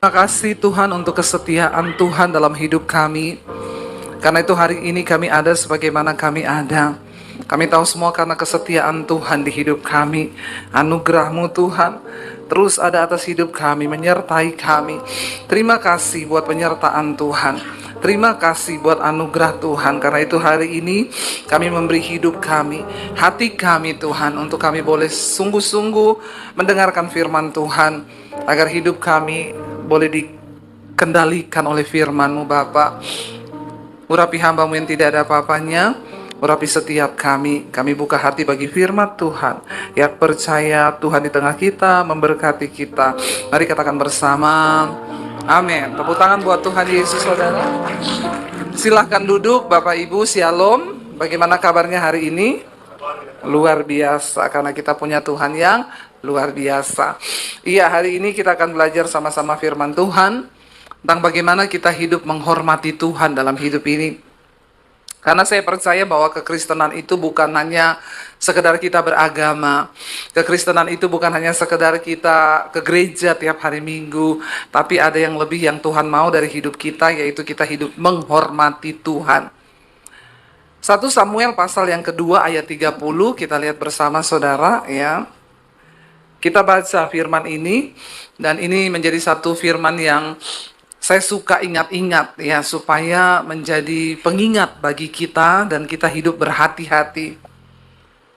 Terima kasih Tuhan untuk kesetiaan Tuhan dalam hidup kami. Karena itu hari ini kami ada sebagaimana kami ada. Kami tahu semua karena kesetiaan Tuhan di hidup kami. Anugerah-Mu Tuhan terus ada atas hidup kami, menyertai kami. Terima kasih buat penyertaan Tuhan. Terima kasih buat anugerah Tuhan. Karena itu hari ini kami memberi hidup kami, hati kami Tuhan, untuk kami boleh sungguh-sungguh mendengarkan firman Tuhan, agar hidup kami boleh dikendalikan oleh firman-Mu Bapa. Urapi hamba-Mu yang tidak ada apa-apanya, urapi setiap kami. Kami buka hati bagi firman Tuhan. Yang percaya Tuhan di tengah kita, memberkati kita. Mari katakan bersama, amin. Tepuk tangan buat Tuhan Yesus, saudara. Silahkan duduk, Bapak Ibu, Shalom. Bagaimana kabarnya hari ini? Luar biasa, karena kita punya Tuhan yang luar biasa. Iya, hari ini kita akan belajar sama-sama firman Tuhan tentang bagaimana kita hidup menghormati Tuhan dalam hidup ini. Karena saya percaya bahwa kekristenan itu bukan hanya sekedar kita beragama. Kekristenan itu bukan hanya sekedar kita ke gereja tiap hari Minggu, tapi ada yang lebih yang Tuhan mau dari hidup kita, yaitu kita hidup menghormati Tuhan. 1 Samuel pasal yang kedua ayat 30, kita lihat bersama saudara ya. Kita baca firman ini, dan ini menjadi satu firman yang saya suka ingat-ingat ya, supaya menjadi pengingat bagi kita dan kita hidup berhati-hati.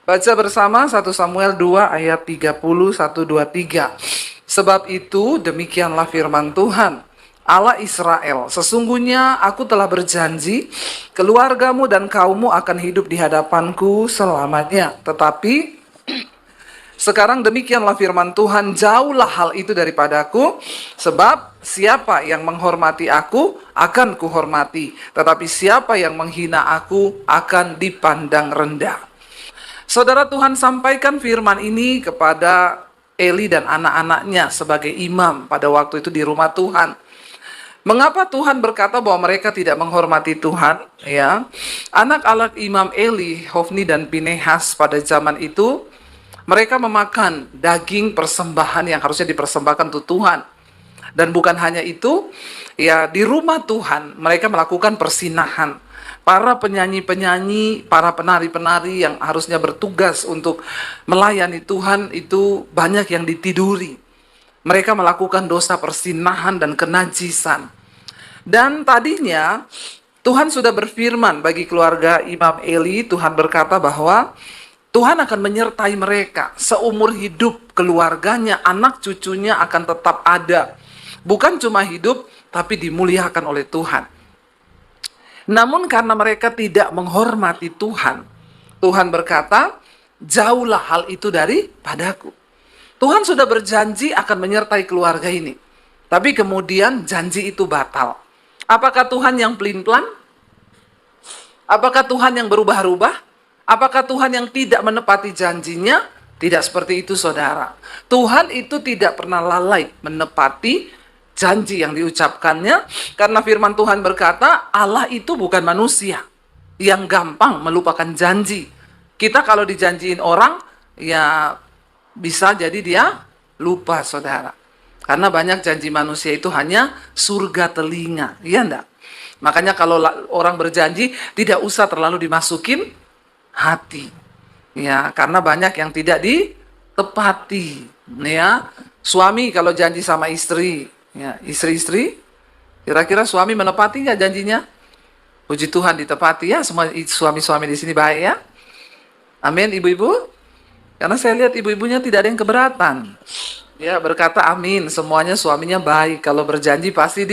Baca bersama 1 Samuel 2 ayat 30, 1, 2, 3. Sebab itu demikianlah firman Tuhan, Allah Israel, sesungguhnya aku telah berjanji, keluargamu dan kaummu akan hidup di hadapanku selamanya. Tetapi sekarang demikianlah firman Tuhan, jauhlah hal itu daripadaku, sebab siapa yang menghormati aku akan kuhormati, tetapi siapa yang menghina aku akan dipandang rendah. Saudara, Tuhan sampaikan firman ini kepada Eli dan anak-anaknya sebagai imam pada waktu itu di rumah Tuhan. Mengapa Tuhan berkata bahwa mereka tidak menghormati Tuhan? Ya, anak-anak Imam Eli, Hofni dan Pinehas pada zaman itu, mereka memakan daging persembahan yang harusnya dipersembahkan untuk Tuhan. Dan bukan hanya itu, ya di rumah Tuhan mereka melakukan persinahan. Para penyanyi-penyanyi, para penari-penari yang harusnya bertugas untuk melayani Tuhan itu banyak yang ditiduri. Mereka melakukan dosa persinahan dan kenajisan. Dan tadinya Tuhan sudah berfirman bagi keluarga Imam Eli, Tuhan berkata bahwa Tuhan akan menyertai mereka seumur hidup, keluarganya, anak cucunya akan tetap ada. Bukan cuma hidup, tapi dimuliakan oleh Tuhan. Namun karena mereka tidak menghormati Tuhan, Tuhan berkata, jauhlah hal itu daripadaku. Tuhan sudah berjanji akan menyertai keluarga ini. Tapi kemudian janji itu batal. Apakah Tuhan yang pelin-pelan? Apakah Tuhan yang berubah-ubah? Apakah Tuhan yang tidak menepati janjinya? Tidak seperti itu, saudara. Tuhan itu tidak pernah lalai menepati janji yang diucapkannya. Karena firman Tuhan berkata, Allah itu bukan manusia yang gampang melupakan janji. Kita kalau dijanjiin orang, ya bisa jadi dia lupa, saudara. Karena banyak janji manusia itu hanya surga telinga, iya enggak? Makanya kalau orang berjanji, tidak usah terlalu dimasukin hati, ya, karena banyak yang tidak ditepati, ya. Suami kalau janji sama istri, ya, istri-istri, kira-kira suami menepati nggak janjinya? Puji Tuhan ditepati ya, semua suami-suami di sini baik ya. Amin, ibu-ibu. Karena saya lihat ibu-ibunya tidak ada yang keberatan. Ya, berkata amin, semuanya suaminya baik. Kalau berjanji pasti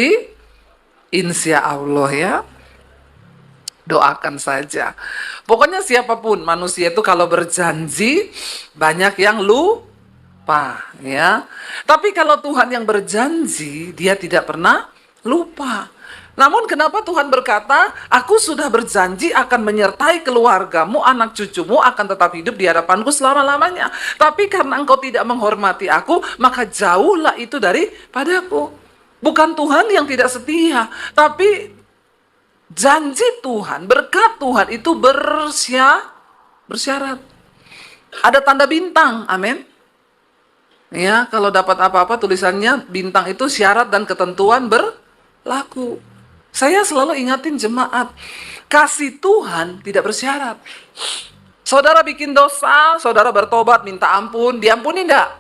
insya Allah ya. Doakan saja. Pokoknya siapapun manusia itu kalau berjanji banyak yang lupa ya. Tapi kalau Tuhan yang berjanji, dia tidak pernah lupa. Namun kenapa Tuhan berkata, aku sudah berjanji akan menyertai keluargamu, anak cucumu akan tetap hidup di hadapanku selama-lamanya. Tapi karena engkau tidak menghormati aku, maka jauhlah itu daripadaku. Bukan Tuhan yang tidak setia, tapi janji Tuhan, berkat Tuhan itu bersyarat. Ada tanda bintang, amin. Ya, kalau dapat apa-apa tulisannya bintang itu syarat dan ketentuan berlaku. Saya selalu ingatin jemaat, kasih Tuhan tidak bersyarat. Saudara bikin dosa, saudara bertobat, minta ampun, diampuni enggak?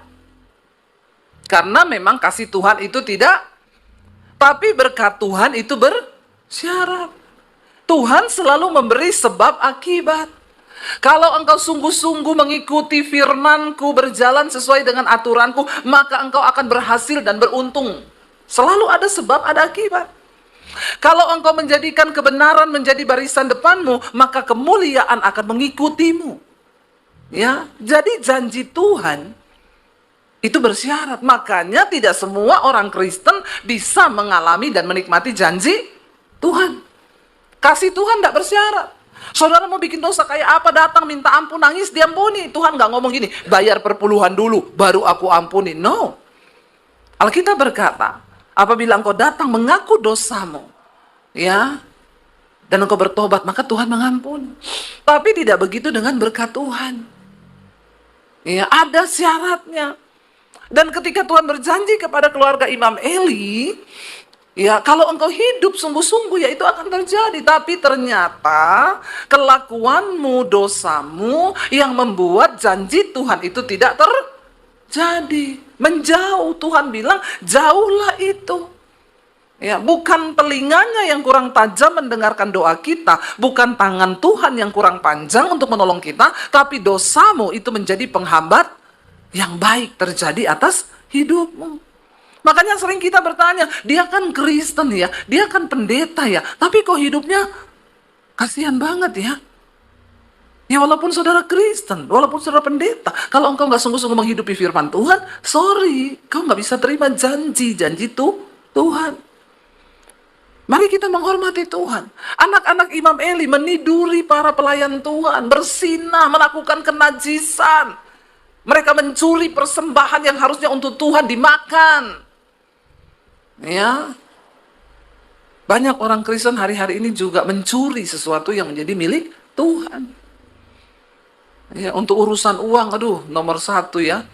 Karena memang kasih Tuhan itu tidak, tapi berkat Tuhan itu bersyarat. Tuhan selalu memberi sebab akibat. Kalau engkau sungguh-sungguh mengikuti firman-Ku, berjalan sesuai dengan aturan-Ku, maka engkau akan berhasil dan beruntung. Selalu ada sebab, ada akibat. Kalau engkau menjadikan kebenaran menjadi barisan depanmu, maka kemuliaan akan mengikutimu. Ya, jadi janji Tuhan itu bersyarat. Makanya tidak semua orang Kristen bisa mengalami dan menikmati janji Tuhan. Kasih Tuhan tidak bersyarat. Saudara mau bikin dosa kayak apa, datang minta ampun, nangis, diampuni. Tuhan nggak ngomong gini, bayar perpuluhan dulu, baru aku ampuni. No. Alkitab berkata, apabila engkau datang mengaku dosamu, ya, dan engkau bertobat, maka Tuhan mengampuni. Tapi tidak begitu dengan berkat Tuhan. Ya, ada syaratnya. Dan ketika Tuhan berjanji kepada keluarga Imam Eli, ya, kalau engkau hidup sungguh-sungguh, ya itu akan terjadi. Tapi ternyata kelakuanmu, dosamu yang membuat janji Tuhan itu tidak terjadi. Menjauh, Tuhan bilang, jauhlah itu. Ya, bukan telinganya yang kurang tajam mendengarkan doa kita, bukan tangan Tuhan yang kurang panjang untuk menolong kita, tapi dosamu itu menjadi penghambat yang baik terjadi atas hidupmu. Makanya sering kita bertanya, dia kan Kristen ya, dia kan pendeta ya, tapi kok hidupnya kasihan banget ya. Ya walaupun saudara Kristen, walaupun saudara pendeta, kalau engkau nggak sungguh-sungguh menghidupi firman Tuhan, sorry, kau nggak bisa terima janji-janji Tuhan. Mari kita menghormati Tuhan. Anak-anak Imam Eli meniduri para pelayan Tuhan, bersinah, melakukan kenajisan. Mereka mencuri persembahan yang harusnya untuk Tuhan dimakan. Ya, banyak orang Kristen hari-hari ini juga mencuri sesuatu yang menjadi milik Tuhan. Ya, untuk urusan uang, aduh, nomor satu ya.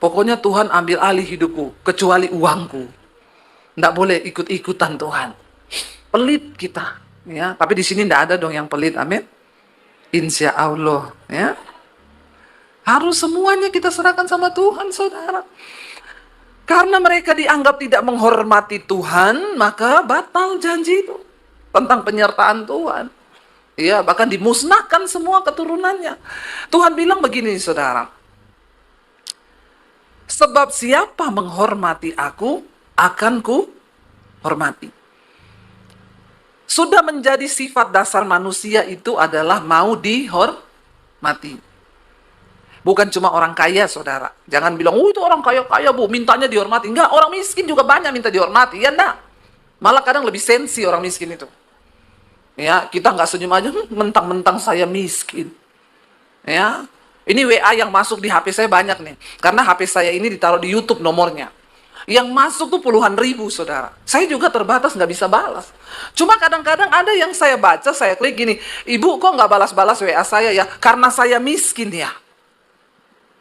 Pokoknya Tuhan ambil alih hidupku, kecuali uangku. Nggak boleh ikut-ikutan Tuhan. Pelit kita. Ya, tapi di sini nggak ada dong yang pelit, amin. Insya Allah, ya. Harus semuanya kita serahkan sama Tuhan, saudara. Karena mereka dianggap tidak menghormati Tuhan, maka batal janji itu tentang penyertaan Tuhan. Ya, bahkan dimusnahkan semua keturunannya. Tuhan bilang begini, saudara. Sebab siapa menghormati aku, akan ku hormati. Sudah menjadi sifat dasar manusia itu adalah mau dihormati. Bukan cuma orang kaya, saudara. Jangan bilang, oh itu orang kaya-kaya bu, mintanya dihormati. Enggak, orang miskin juga banyak minta dihormati. Ya enggak. Malah kadang lebih sensi orang miskin itu. Ya, kita nggak senyum aja, mentang-mentang saya miskin. Ya, ini WA yang masuk di HP saya banyak nih. Karena HP saya ini ditaruh di YouTube nomornya. Yang masuk tuh puluhan ribu, saudara. Saya juga terbatas, nggak bisa balas. Cuma kadang-kadang ada yang saya baca, saya klik gini, ibu kok nggak balas-balas WA saya ya? Karena saya miskin ya.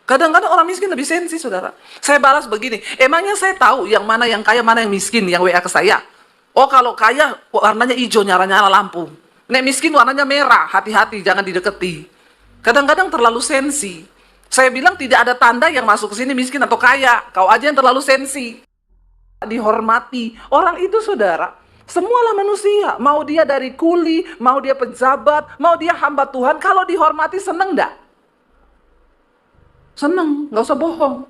Kadang-kadang orang miskin lebih sensi, saudara. Saya balas begini, emangnya saya tahu yang mana yang kaya, mana yang miskin, yang WA ke saya? Oh, kalau kaya warnanya hijau, nyala-nyala lampu. Nek miskin warnanya merah, hati-hati, jangan dideketi. Kadang-kadang terlalu sensi. Saya bilang tidak ada tanda yang masuk ke sini miskin atau kaya. Kau aja yang terlalu sensi. Dihormati. Orang itu, saudara, semualah manusia. Mau dia dari kuli, mau dia pejabat, mau dia hamba Tuhan. Kalau dihormati seneng enggak? Seneng, nggak usah bohong.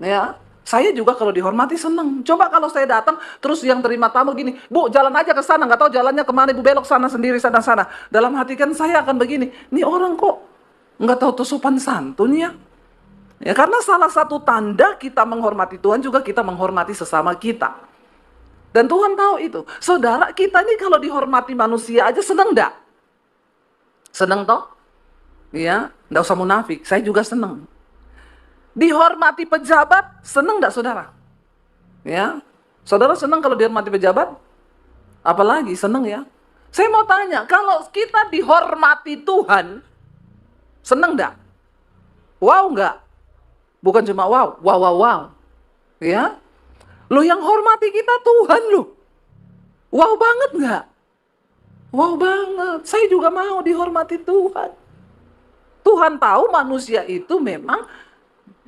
Ya, saya juga kalau dihormati seneng. Coba kalau saya datang, terus yang terima tamu gini, bu jalan aja ke sana, nggak tahu jalannya kemana, ibu belok sana sendiri, sana. Dalam hati kan saya akan begini, nih orang kok nggak tahu tuh sopan santun ya. Ya karena salah satu tanda kita menghormati Tuhan juga kita menghormati sesama kita. Dan Tuhan tahu itu. Saudara, kita nih kalau dihormati manusia aja seneng enggak? Seneng toh? Ya, enggak usah munafik, saya juga seneng. Dihormati pejabat, seneng enggak, saudara? Ya, saudara seneng kalau dihormati pejabat? Apalagi seneng ya. Saya mau tanya, kalau kita dihormati Tuhan, seneng enggak? Wow enggak? Bukan cuma wow, wow, wow, wow. Ya, lo yang hormati kita Tuhan lo. Wow banget nggak? Wow banget. Saya juga mau dihormati Tuhan. Tuhan tahu manusia itu memang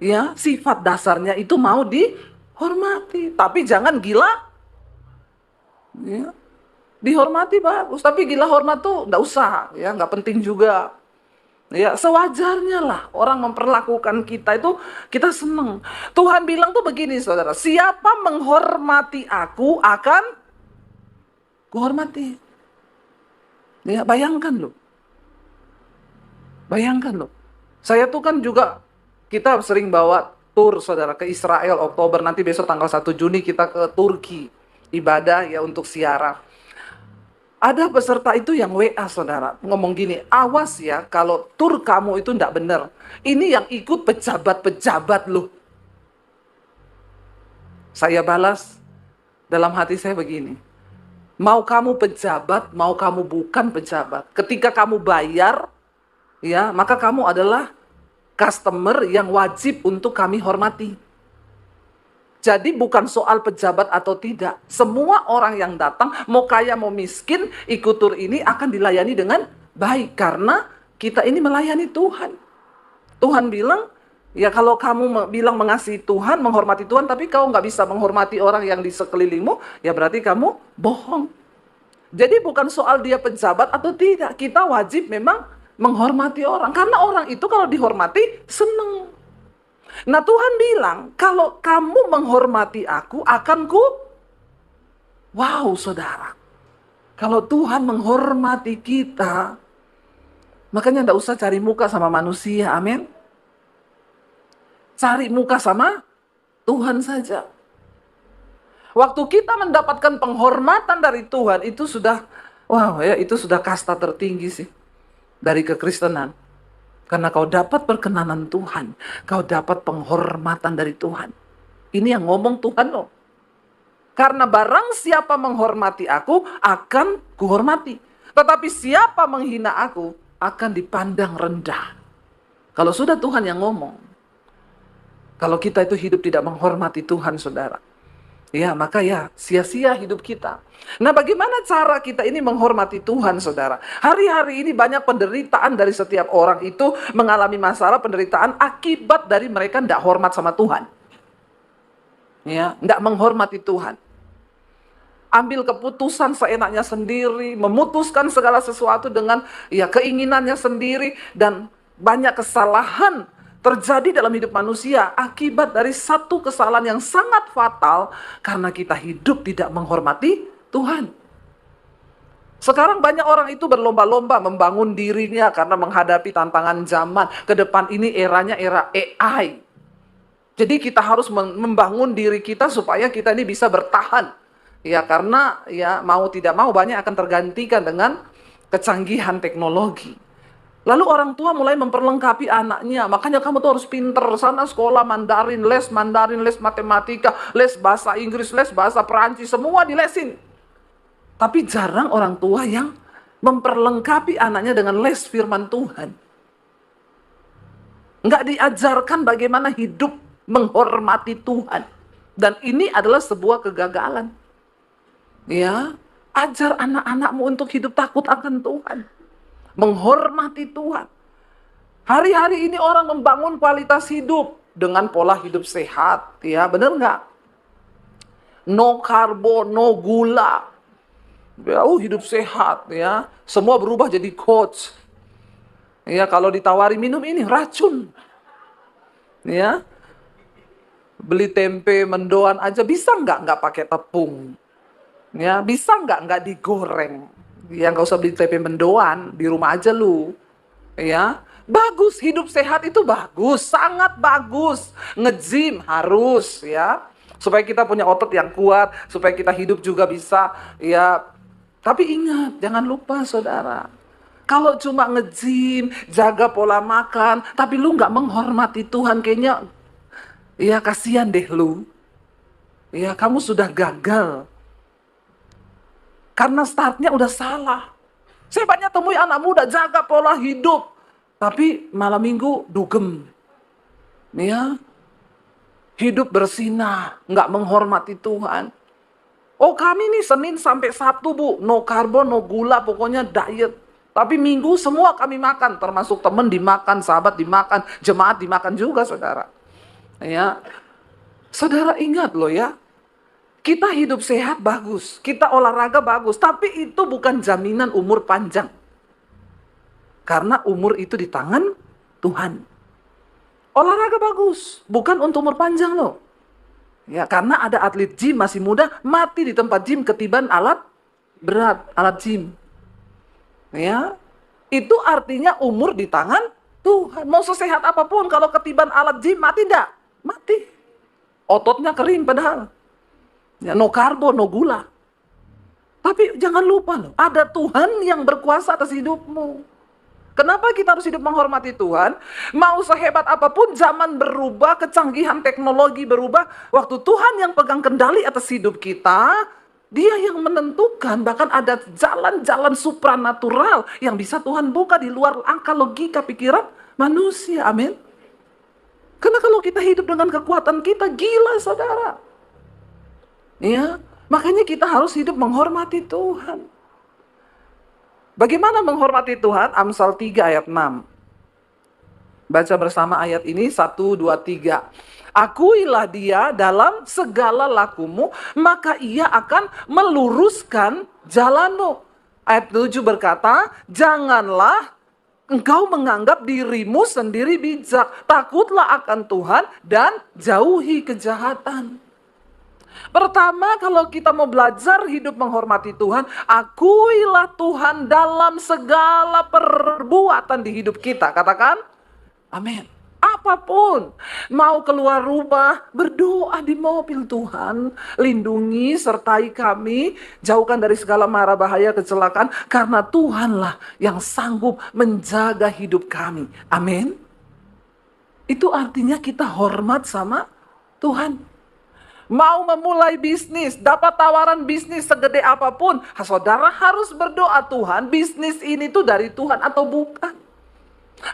ya sifat dasarnya itu mau dihormati. Tapi jangan gila. Ya, dihormati bagus, tapi gila hormat tuh nggak usah, ya nggak penting juga. Ya sewajarnya lah orang memperlakukan kita itu kita seneng. Tuhan bilang tuh begini saudara, siapa menghormati aku akan kuhormati. Ya bayangkan loh, bayangkan loh. Saya tuh kan juga kita sering bawa tur saudara ke Israel Oktober, nanti besok tanggal 1 Juni kita ke Turki ibadah ya untuk siarah. Ada peserta itu yang WA saudara, ngomong gini, awas ya kalau tur kamu itu enggak benar. Ini yang ikut pejabat-pejabat loh. Saya balas dalam hati saya begini, mau kamu pejabat, mau kamu bukan pejabat, ketika kamu bayar, ya maka kamu adalah customer yang wajib untuk kami hormati. Jadi bukan soal pejabat atau tidak. Semua orang yang datang, mau kaya mau miskin, ikut tur ini akan dilayani dengan baik. Karena kita ini melayani Tuhan. Tuhan bilang, ya kalau kamu bilang mengasihi Tuhan, menghormati Tuhan, tapi kau nggak bisa menghormati orang yang di sekelilingmu, ya berarti kamu bohong. Jadi bukan soal dia pejabat atau tidak. Kita wajib memang menghormati orang. Karena orang itu kalau dihormati, seneng. Nah Tuhan bilang, kalau kamu menghormati aku, akan ku... Wow saudara, kalau Tuhan menghormati kita, makanya tidak usah cari muka sama manusia, amin. Cari muka sama Tuhan saja. Waktu kita mendapatkan penghormatan dari Tuhan, itu sudah, wow ya, itu sudah kasta tertinggi sih, dari kekristenan. Karena kau dapat perkenanan Tuhan, kau dapat penghormatan dari Tuhan. Ini yang ngomong Tuhan loh. Karena barang siapa menghormati aku, akan kuhormati. Tetapi siapa menghina aku, akan dipandang rendah. Kalau sudah Tuhan yang ngomong, kalau kita itu hidup tidak menghormati Tuhan, saudara, ya maka ya sia-sia hidup kita. Nah bagaimana cara kita ini menghormati Tuhan saudara? Hari-hari ini banyak penderitaan dari setiap orang itu mengalami masalah penderitaan akibat dari mereka tidak hormat sama Tuhan. Ya, tidak menghormati Tuhan. Ambil keputusan seenaknya sendiri, memutuskan segala sesuatu dengan ya keinginannya sendiri, dan banyak kesalahan terjadi dalam hidup manusia akibat dari satu kesalahan yang sangat fatal karena kita hidup tidak menghormati Tuhan. Sekarang banyak orang itu berlomba-lomba membangun dirinya karena menghadapi tantangan zaman. Ke depan ini eranya era AI. Jadi kita harus membangun diri kita supaya kita ini bisa bertahan. Ya karena ya mau tidak mau banyak akan tergantikan dengan kecanggihan teknologi. Lalu orang tua mulai memperlengkapi anaknya. Makanya kamu tuh harus pinter. Sana sekolah Mandarin, les matematika, les bahasa Inggris, les bahasa Perancis. Semua dilesin. Tapi jarang orang tua yang memperlengkapi anaknya dengan les firman Tuhan. Nggak diajarkan bagaimana hidup menghormati Tuhan. Dan ini adalah sebuah kegagalan. Ya, ajar anak-anakmu untuk hidup takut akan Tuhan. Menghormati Tuhan. Hari-hari ini orang membangun kualitas hidup dengan pola hidup sehat, ya benar nggak? No karbo, no gula, ya hidup sehat, ya semua berubah jadi coach. Ya kalau ditawari minum ini racun, ya beli tempe mendoan aja bisa nggak pakai tepung, ya bisa nggak digoreng. Ya nggak usah beli tempe mendoan, di rumah aja lu. Ya, bagus hidup sehat itu bagus, sangat bagus. Nge-gym harus ya, supaya kita punya otot yang kuat, supaya kita hidup juga bisa ya. Tapi ingat, jangan lupa saudara, kalau cuma nge-gym, jaga pola makan, tapi lu nggak menghormati Tuhan, kayaknya ya kasihan deh lu. Ya kamu sudah gagal. Karena startnya udah salah. Saya banyak temui anak muda jaga pola hidup, tapi malam minggu dugem. Ya, hidup bersinah, nggak menghormati Tuhan. Oh kami nih Senin sampai Sabtu Bu, no karbon, no gula, pokoknya diet. Tapi Minggu semua kami makan, termasuk teman dimakan, sahabat dimakan, jemaat dimakan juga saudara. Ya, saudara ingat loh ya, kita hidup sehat bagus, kita olahraga bagus, tapi itu bukan jaminan umur panjang. Karena umur itu di tangan Tuhan. Olahraga bagus, bukan untuk umur panjang loh. Ya, karena ada atlet gym masih muda mati di tempat gym ketiban alat berat, alat gym. Ya, itu artinya umur di tangan Tuhan. Mau sesehat apapun kalau ketiban alat gym mati enggak? Mati. Ototnya kering padahal. Ya, no karbo, no gula. Tapi jangan lupa loh, ada Tuhan yang berkuasa atas hidupmu. Kenapa kita harus hidup menghormati Tuhan? Mau sehebat apapun zaman berubah, kecanggihan teknologi berubah, waktu Tuhan yang pegang kendali atas hidup kita, Dia yang menentukan. Bahkan ada jalan-jalan supranatural yang bisa Tuhan buka di luar angka logika pikiran manusia. Amin. Karena kalau kita hidup dengan kekuatan kita, gila saudara. Ya, makanya kita harus hidup menghormati Tuhan. Bagaimana menghormati Tuhan? Amsal 3 ayat 6. Baca bersama ayat ini, 1, 2, 3. Akuilah dia dalam segala lakumu, maka ia akan meluruskan jalanmu. Ayat 7 berkata, janganlah engkau menganggap dirimu sendiri bijak. Takutlah akan Tuhan dan jauhi kejahatan. Pertama, kalau kita mau belajar hidup menghormati Tuhan, akuilah Tuhan dalam segala perbuatan di hidup kita. Katakan, amin. Apapun, mau keluar rumah, berdoa di mobil, Tuhan, lindungi, sertai kami, jauhkan dari segala mara bahaya kecelakaan, karena Tuhanlah yang sanggup menjaga hidup kami. Amin. Itu artinya kita hormat sama Tuhan. Mau memulai bisnis, dapat tawaran bisnis segede apapun, saudara harus berdoa, Tuhan, bisnis ini tuh dari Tuhan atau bukan?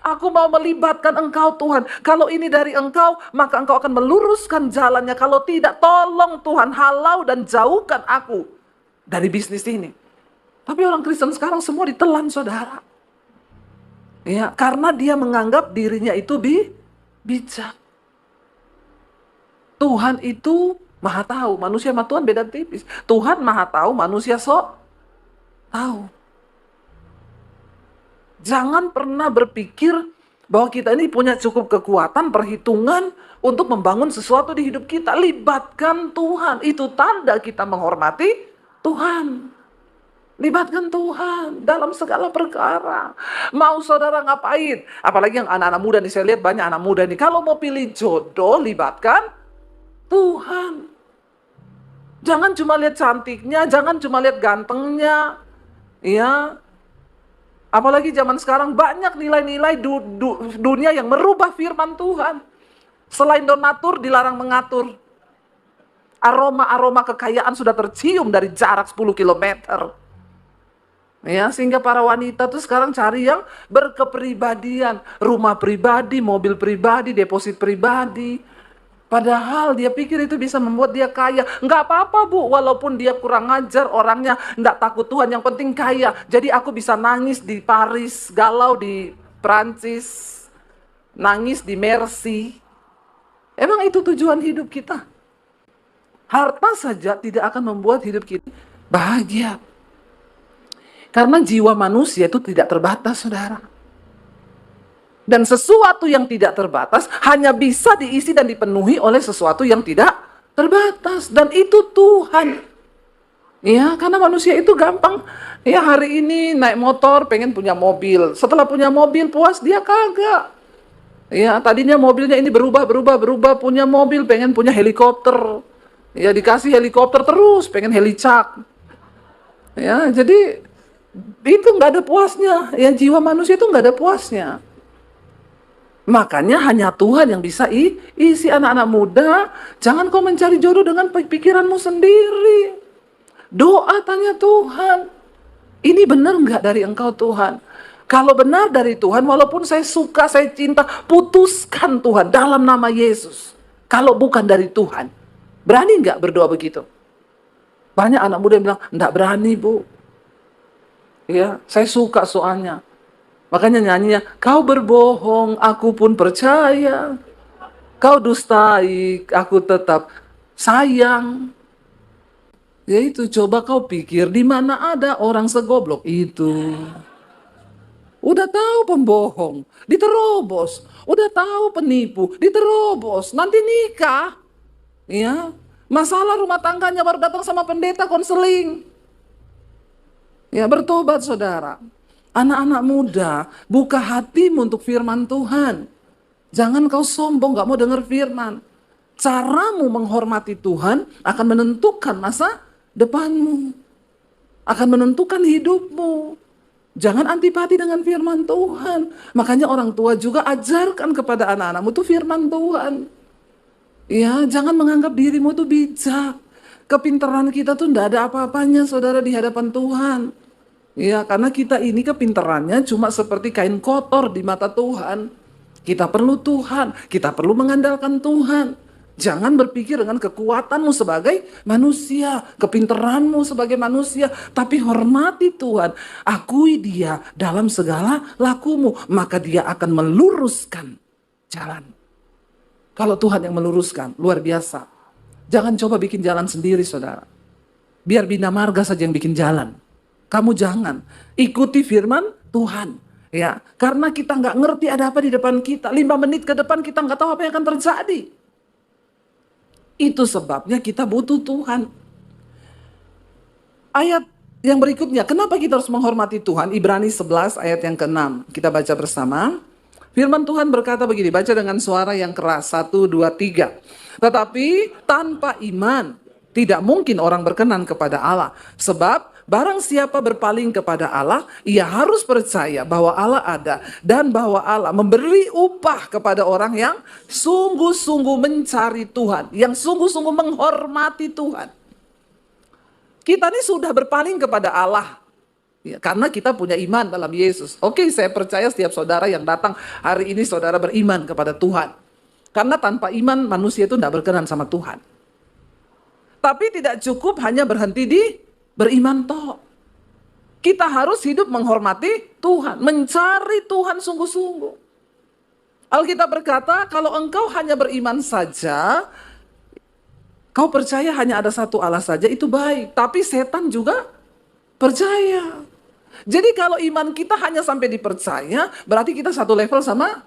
Aku mau melibatkan Engkau, Tuhan. Kalau ini dari Engkau, maka Engkau akan meluruskan jalannya. Kalau tidak, tolong Tuhan, halau dan jauhkan aku dari bisnis ini. Tapi orang Kristen sekarang semua ditelan, saudara. Ya, karena dia menganggap dirinya itu bijak. Tuhan itu Maha tahu, manusia sama Tuhan beda tipis. Tuhan Maha tahu, manusia sok tahu. Jangan pernah berpikir bahwa kita ini punya cukup kekuatan, perhitungan untuk membangun sesuatu di hidup kita. Libatkan Tuhan, itu tanda kita menghormati Tuhan. Libatkan Tuhan dalam segala perkara. Mau saudara ngapain? Apalagi yang anak-anak muda nih, saya lihat banyak anak muda nih. Kalau mau pilih jodoh, libatkan Tuhan. Jangan cuma lihat cantiknya, jangan cuma lihat gantengnya. Ya. Apalagi zaman sekarang banyak nilai-nilai dunia yang merubah firman Tuhan. Selain donatur dilarang mengatur. Aroma-aroma kekayaan sudah tercium dari jarak 10 kilometer. Ya, sehingga para wanita tuh sekarang cari yang berkepribadian. Rumah pribadi, mobil pribadi, deposit pribadi. Padahal dia pikir itu bisa membuat dia kaya. Nggak apa-apa Bu, walaupun dia kurang ajar orangnya, nggak takut Tuhan, yang penting kaya. Jadi aku bisa nangis di Paris, galau di Prancis, nangis di Mercy. Emang itu tujuan hidup kita? Harta saja tidak akan membuat hidup kita bahagia. Karena jiwa manusia itu tidak terbatas, saudara. Dan sesuatu yang tidak terbatas hanya bisa diisi dan dipenuhi oleh sesuatu yang tidak terbatas. Dan itu Tuhan. Ya, karena manusia itu gampang. Ya, hari ini naik motor pengen punya mobil. Setelah punya mobil puas, dia kagak. Ya, tadinya mobilnya ini berubah, punya mobil pengen punya helikopter. Ya, dikasih helikopter terus pengen helicak. Ya, jadi itu nggak ada puasnya. Ya, jiwa manusia itu nggak ada puasnya. Makanya hanya Tuhan yang bisa isi anak-anak muda. Jangan kau mencari jodoh dengan pikiranmu sendiri. Doa tanya Tuhan. Ini benar nggak dari Engkau Tuhan? Kalau benar dari Tuhan, walaupun saya suka, saya cinta, putuskan Tuhan dalam nama Yesus. Kalau bukan dari Tuhan, berani nggak berdoa begitu? Banyak anak muda yang bilang, enggak berani bu. Ya, saya suka soalnya. Makanya nyanyinya, kau berbohong, aku pun percaya. Kau dustai, aku tetap sayang. Ya itu, coba kau pikir, di mana ada orang segoblok itu. Udah tahu pembohong, diterobos. Udah tahu penipu, diterobos. Nanti nikah. Ya, masalah rumah tangganya baru datang sama pendeta konseling. Ya, bertobat saudara. Anak-anak muda, buka hatimu untuk firman Tuhan. Jangan kau sombong, gak mau dengar firman. Caramu menghormati Tuhan akan menentukan masa depanmu. Akan menentukan hidupmu. Jangan antipati dengan firman Tuhan. Makanya orang tua juga ajarkan kepada anak-anakmu itu firman Tuhan. Ya, jangan menganggap dirimu itu bijak. Kepintaran kita tuh tidak ada apa-apanya saudara di hadapan Tuhan. Ya, karena kita ini kepintarannya cuma seperti kain kotor di mata Tuhan. Kita perlu Tuhan, kita perlu mengandalkan Tuhan. Jangan berpikir dengan kekuatanmu sebagai manusia, kepintaranmu sebagai manusia, tapi hormati Tuhan. Akui Dia dalam segala lakumu, maka Dia akan meluruskan jalan. Kalau Tuhan yang meluruskan, luar biasa. Jangan coba bikin jalan sendiri, saudara. Biar Bina Marga saja yang bikin jalan. Kamu jangan ikuti firman Tuhan. Ya, karena kita nggak ngerti ada apa di depan kita. 5 menit ke depan kita nggak tahu apa yang akan terjadi. Itu sebabnya kita butuh Tuhan. Ayat yang berikutnya, kenapa kita harus menghormati Tuhan? Ibrani 11 ayat yang ke-6. Kita baca bersama. Firman Tuhan berkata begini, baca dengan suara yang keras. 1, 2, 3. Tetapi tanpa iman, tidak mungkin orang berkenan kepada Allah. Sebab barang siapa berpaling kepada Allah, ia harus percaya bahwa Allah ada dan bahwa Allah memberi upah kepada orang yang sungguh-sungguh mencari Tuhan, yang sungguh-sungguh menghormati Tuhan. Kita ini sudah berpaling kepada Allah ya, karena kita punya iman dalam Yesus. Oke, saya percaya setiap saudara yang datang hari ini saudara beriman kepada Tuhan. Karena tanpa iman manusia itu tidak berkenan sama Tuhan. Tapi tidak cukup hanya berhenti di beriman toh. Kita harus hidup menghormati Tuhan, mencari Tuhan sungguh-sungguh. Alkitab berkata, kalau engkau hanya beriman saja, kau percaya hanya ada satu Allah saja, itu baik. Tapi setan juga percaya. Jadi kalau iman kita hanya sampai dipercaya, berarti kita satu level sama.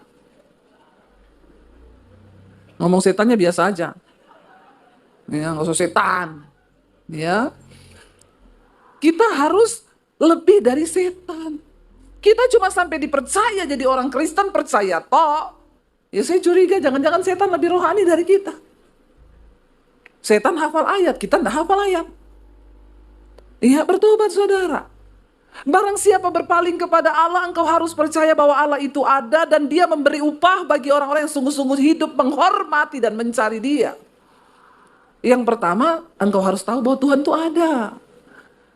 Ngomong setannya biasa aja. Ya, nggak usah setan. Ya, kita harus lebih dari setan. Kita cuma sampai dipercaya jadi orang Kristen, percaya toh. Ya saya curiga jangan-jangan setan lebih rohani dari kita. Setan hafal ayat, kita enggak hafal ayat. Iya, bertobat saudara. Barang siapa berpaling kepada Allah, engkau harus percaya bahwa Allah itu ada dan Dia memberi upah bagi orang-orang yang sungguh-sungguh hidup menghormati dan mencari Dia. Yang pertama, engkau harus tahu bahwa Tuhan itu ada.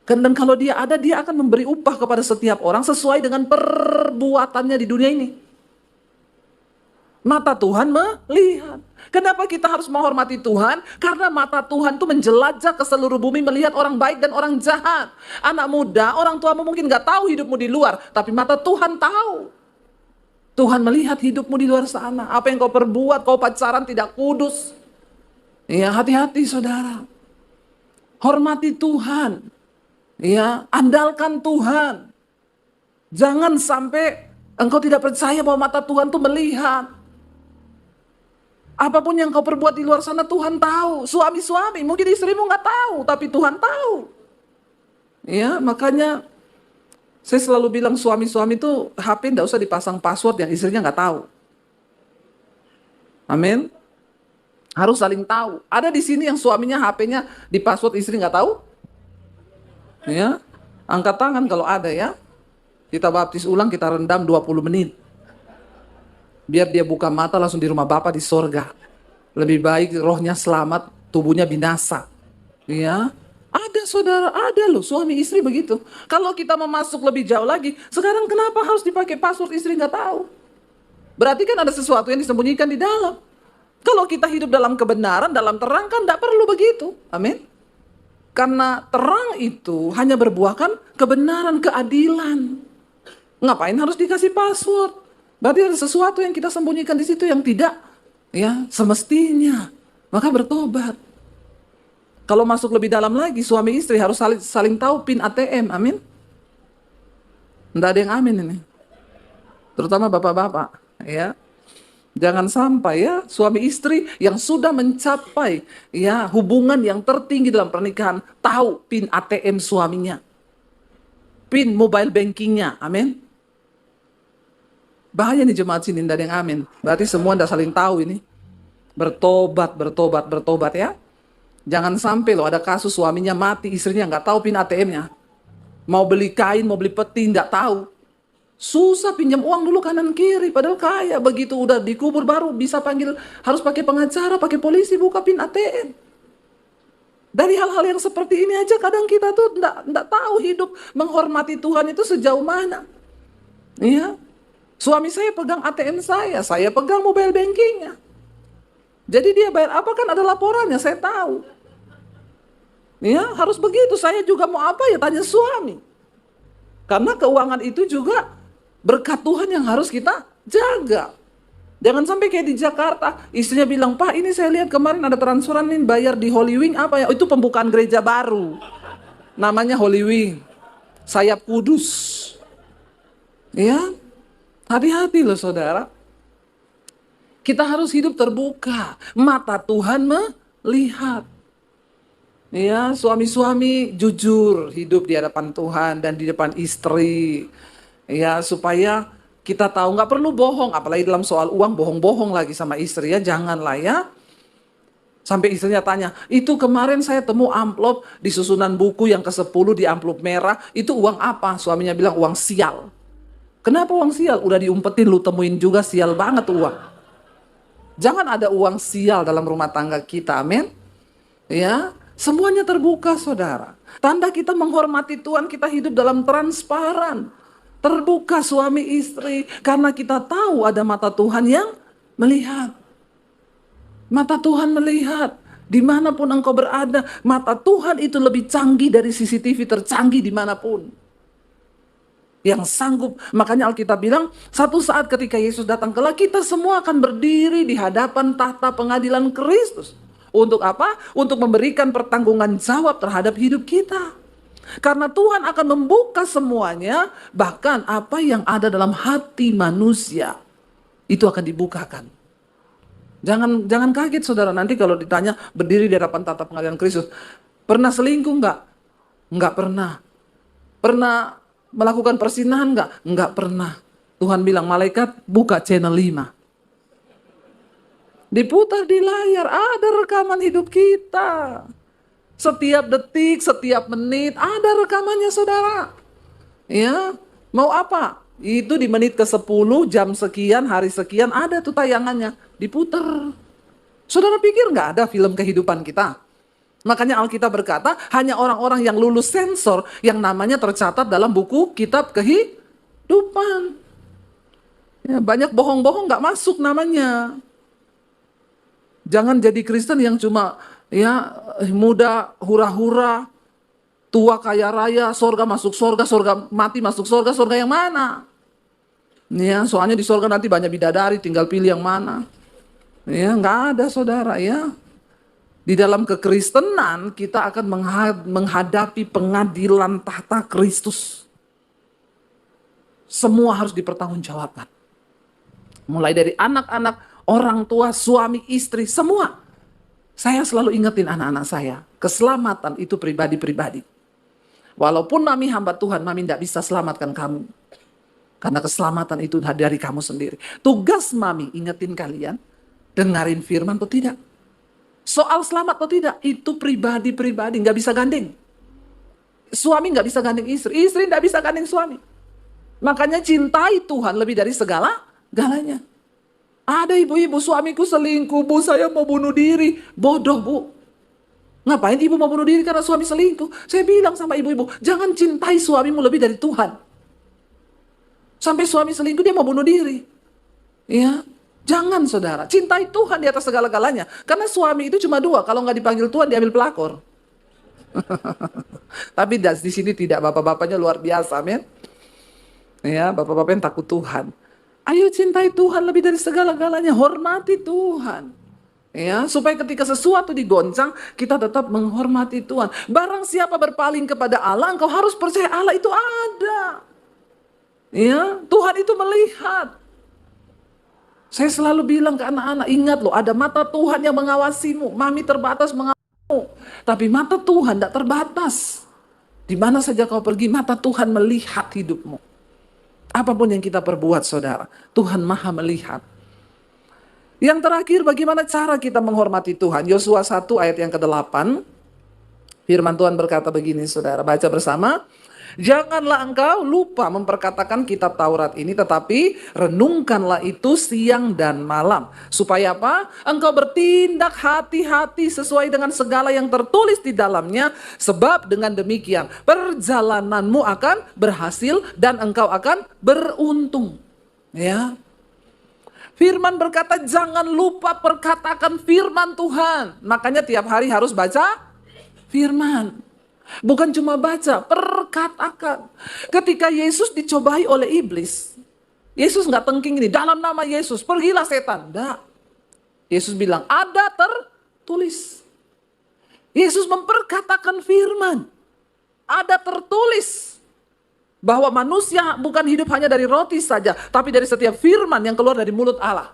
Dan kalau Dia ada, Dia akan memberi upah kepada setiap orang sesuai dengan perbuatannya di dunia ini. Mata Tuhan melihat. Kenapa kita harus menghormati Tuhan? Karena mata Tuhan itu menjelajah ke seluruh bumi melihat orang baik dan orang jahat. Anak muda, orang tuamu mungkin gak tahu hidupmu di luar, tapi mata Tuhan tahu. Tuhan melihat hidupmu di luar sana. Apa yang kau perbuat, kau pacaran tidak kudus. Ya, hati-hati saudara. Hormati Tuhan. Ya, andalkan Tuhan. Jangan sampai engkau tidak percaya bahwa mata Tuhan itu melihat. Apapun yang kau perbuat di luar sana Tuhan tahu. Suami-suami, mungkin istrimu nggak tahu, tapi Tuhan tahu. Ya, makanya saya selalu bilang suami-suami itu HP nggak usah dipasang password yang istrinya nggak tahu. Amin. Harus saling tahu. Ada di sini yang suaminya HP-nya di password istri nggak tahu? Ya, angkat tangan kalau ada ya. Kita baptis ulang, kita rendam 20 menit. Biar dia buka mata langsung di rumah Bapa di sorga. Lebih baik rohnya selamat, tubuhnya binasa. Ya, ada saudara, ada loh suami istri begitu. Kalau kita mau masuk lebih jauh lagi, sekarang kenapa harus dipakai password istri nggak tahu? Berarti kan ada sesuatu yang disembunyikan di dalam. Kalau kita hidup dalam kebenaran, dalam terang kan tidak perlu begitu. Amin. Karena terang itu hanya berbuahkan kebenaran, keadilan. Ngapain harus dikasih password? Berarti ada sesuatu yang kita sembunyikan di situ yang tidak ya semestinya. Maka bertobat. Kalau masuk lebih dalam lagi, suami istri harus saling tahu PIN ATM. Amin. Tidak ada yang amin ini. Terutama bapak-bapak. Ya. Jangan sampai ya suami istri yang sudah mencapai ya hubungan yang tertinggi dalam pernikahan tahu PIN ATM suaminya, PIN mobile bankingnya. Amin. Bahaya nih jemaat sini, tidak ada yang amin. Berarti semua anda saling tahu ini. Bertobat ya. Jangan sampai loh ada kasus suaminya mati, istrinya nggak tahu PIN ATM-nya. Mau beli kain, mau beli peti, nggak tahu. Susah pinjam uang dulu kanan kiri, padahal kaya. Begitu udah dikubur baru bisa panggil, harus pakai pengacara, pakai polisi, buka PIN ATM. Dari hal-hal yang seperti ini aja kadang kita tuh enggak tahu hidup menghormati Tuhan itu sejauh mana. Iya. Suami saya pegang ATM saya pegang mobile bankingnya. Jadi dia bayar apa kan ada laporannya, saya tahu. Ya, harus begitu. Saya juga mau apa ya tanya suami. Karena keuangan itu juga berkat Tuhan yang harus kita jaga. Jangan sampai kayak di Jakarta, istrinya bilang, "Pak, ini saya lihat kemarin ada transferan nih bayar di Holy Wing apa ya? Itu pembukaan gereja baru. Namanya Holy Wing. Sayap Kudus." Ya. Hati-hati loh saudara. Kita harus hidup terbuka. Mata Tuhan melihat. Ya, suami-suami jujur hidup di hadapan Tuhan dan di depan istri. Ya, supaya kita tahu nggak perlu bohong, apalagi dalam soal uang bohong-bohong lagi sama istri ya, janganlah ya. Sampai istrinya tanya, "Itu kemarin saya temu amplop di susunan buku yang ke-10 di amplop merah, itu uang apa?" Suaminya bilang, "Uang sial." Kenapa uang sial? Udah diumpetin lu temuin juga, sial banget uang. Jangan ada uang sial dalam rumah tangga kita, amin. Ya, semuanya terbuka saudara. Tanda kita menghormati Tuhan, kita hidup dalam transparan. Terbuka suami istri, karena kita tahu ada mata Tuhan yang melihat. Mata Tuhan melihat, dimanapun engkau berada, mata Tuhan itu lebih canggih dari CCTV tercanggih dimanapun. Yang sanggup, makanya Alkitab bilang, satu saat ketika Yesus datang kelak, kita semua akan berdiri di hadapan tahta pengadilan Kristus. Untuk apa? Untuk memberikan pertanggungan jawab terhadap hidup kita. Karena Tuhan akan membuka semuanya, bahkan apa yang ada dalam hati manusia itu akan dibukakan. Jangan kaget saudara nanti kalau ditanya berdiri di hadapan tahta pengadilan Kristus. Pernah selingkuh enggak? Enggak pernah. Pernah melakukan perzinahan enggak? Enggak pernah. Tuhan bilang, malaikat buka channel 5. Diputar di layar, ada rekaman hidup kita. Setiap detik, setiap menit, ada rekamannya saudara. Ya, mau apa? Itu di menit ke-10, jam sekian, hari sekian, ada tuh tayangannya. Diputar. Saudara pikir nggak ada film kehidupan kita? Makanya Alkitab berkata, hanya orang-orang yang lulus sensor yang namanya tercatat dalam buku kitab kehidupan. Ya, banyak bohong-bohong nggak masuk namanya. Jangan jadi Kristen yang cuma ya muda hura-hura, tua kaya raya, sorga masuk sorga, sorga mati masuk sorga, sorga yang mana? Ya, soalnya di sorga nanti banyak bidadari, tinggal pilih yang mana. Ya, nggak ada saudara ya. Di dalam kekristenan kita akan menghadapi pengadilan tahta Kristus. Semua harus dipertanggungjawabkan. Mulai dari anak-anak, orang tua, suami, istri, semua. Saya selalu ingetin anak-anak saya, keselamatan itu pribadi-pribadi. Walaupun mami hamba Tuhan, mami tidak bisa selamatkan kamu. Karena keselamatan itu dari kamu sendiri. Tugas mami ingetin kalian, dengarin firman atau tidak. Soal selamat atau tidak, itu pribadi-pribadi, nggak bisa gandeng. Suami nggak bisa gandeng istri, istri nggak bisa gandeng suami. Makanya cintai Tuhan lebih dari galanya. Ada ibu-ibu, suamiku selingkuh, bu saya mau bunuh diri. Bodoh bu. Ngapain ibu mau bunuh diri karena suami selingkuh? Saya bilang sama ibu-ibu, jangan cintai suamimu lebih dari Tuhan. Sampai suami selingkuh dia mau bunuh diri. Ya. Jangan saudara, cintai Tuhan di atas segala-galanya. Karena suami itu cuma dua, kalau nggak dipanggil Tuhan diambil pelakor. Tapi di sini tidak, bapak-bapaknya luar biasa, amin. Ya, bapak-bapak yang takut Tuhan. Ayo cintai Tuhan lebih dari segala-galanya, hormati Tuhan. Ya, supaya ketika sesuatu digoncang, kita tetap menghormati Tuhan. Barang siapa berpaling kepada Allah, engkau harus percaya Allah itu ada. Ya, Tuhan itu melihat. Saya selalu bilang ke anak-anak, ingat loh, ada mata Tuhan yang mengawasimu. Mami terbatas mengawasimu, tapi mata Tuhan tidak terbatas. Di mana saja kau pergi, mata Tuhan melihat hidupmu. Apapun yang kita perbuat, saudara, Tuhan maha melihat. Yang terakhir, bagaimana cara kita menghormati Tuhan? Yosua 1 ayat yang ke-8. Firman Tuhan berkata begini, saudara, baca bersama. Janganlah engkau lupa memperkatakan kitab Taurat ini, tetapi renungkanlah itu siang dan malam. Supaya apa? Engkau bertindak hati-hati sesuai dengan segala yang tertulis di dalamnya. Sebab dengan demikian perjalananmu akan berhasil dan engkau akan beruntung. Ya. Firman berkata jangan lupa perkatakan firman Tuhan. Makanya tiap hari harus baca firman. Bukan cuma baca, perkatakan. Ketika Yesus dicobai oleh iblis, Yesus nggak tengking ini, dalam nama Yesus, pergilah setan. Nggak. Yesus bilang, ada tertulis. Yesus memperkatakan firman. Ada tertulis. Bahwa manusia bukan hidup hanya dari roti saja, tapi dari setiap firman yang keluar dari mulut Allah.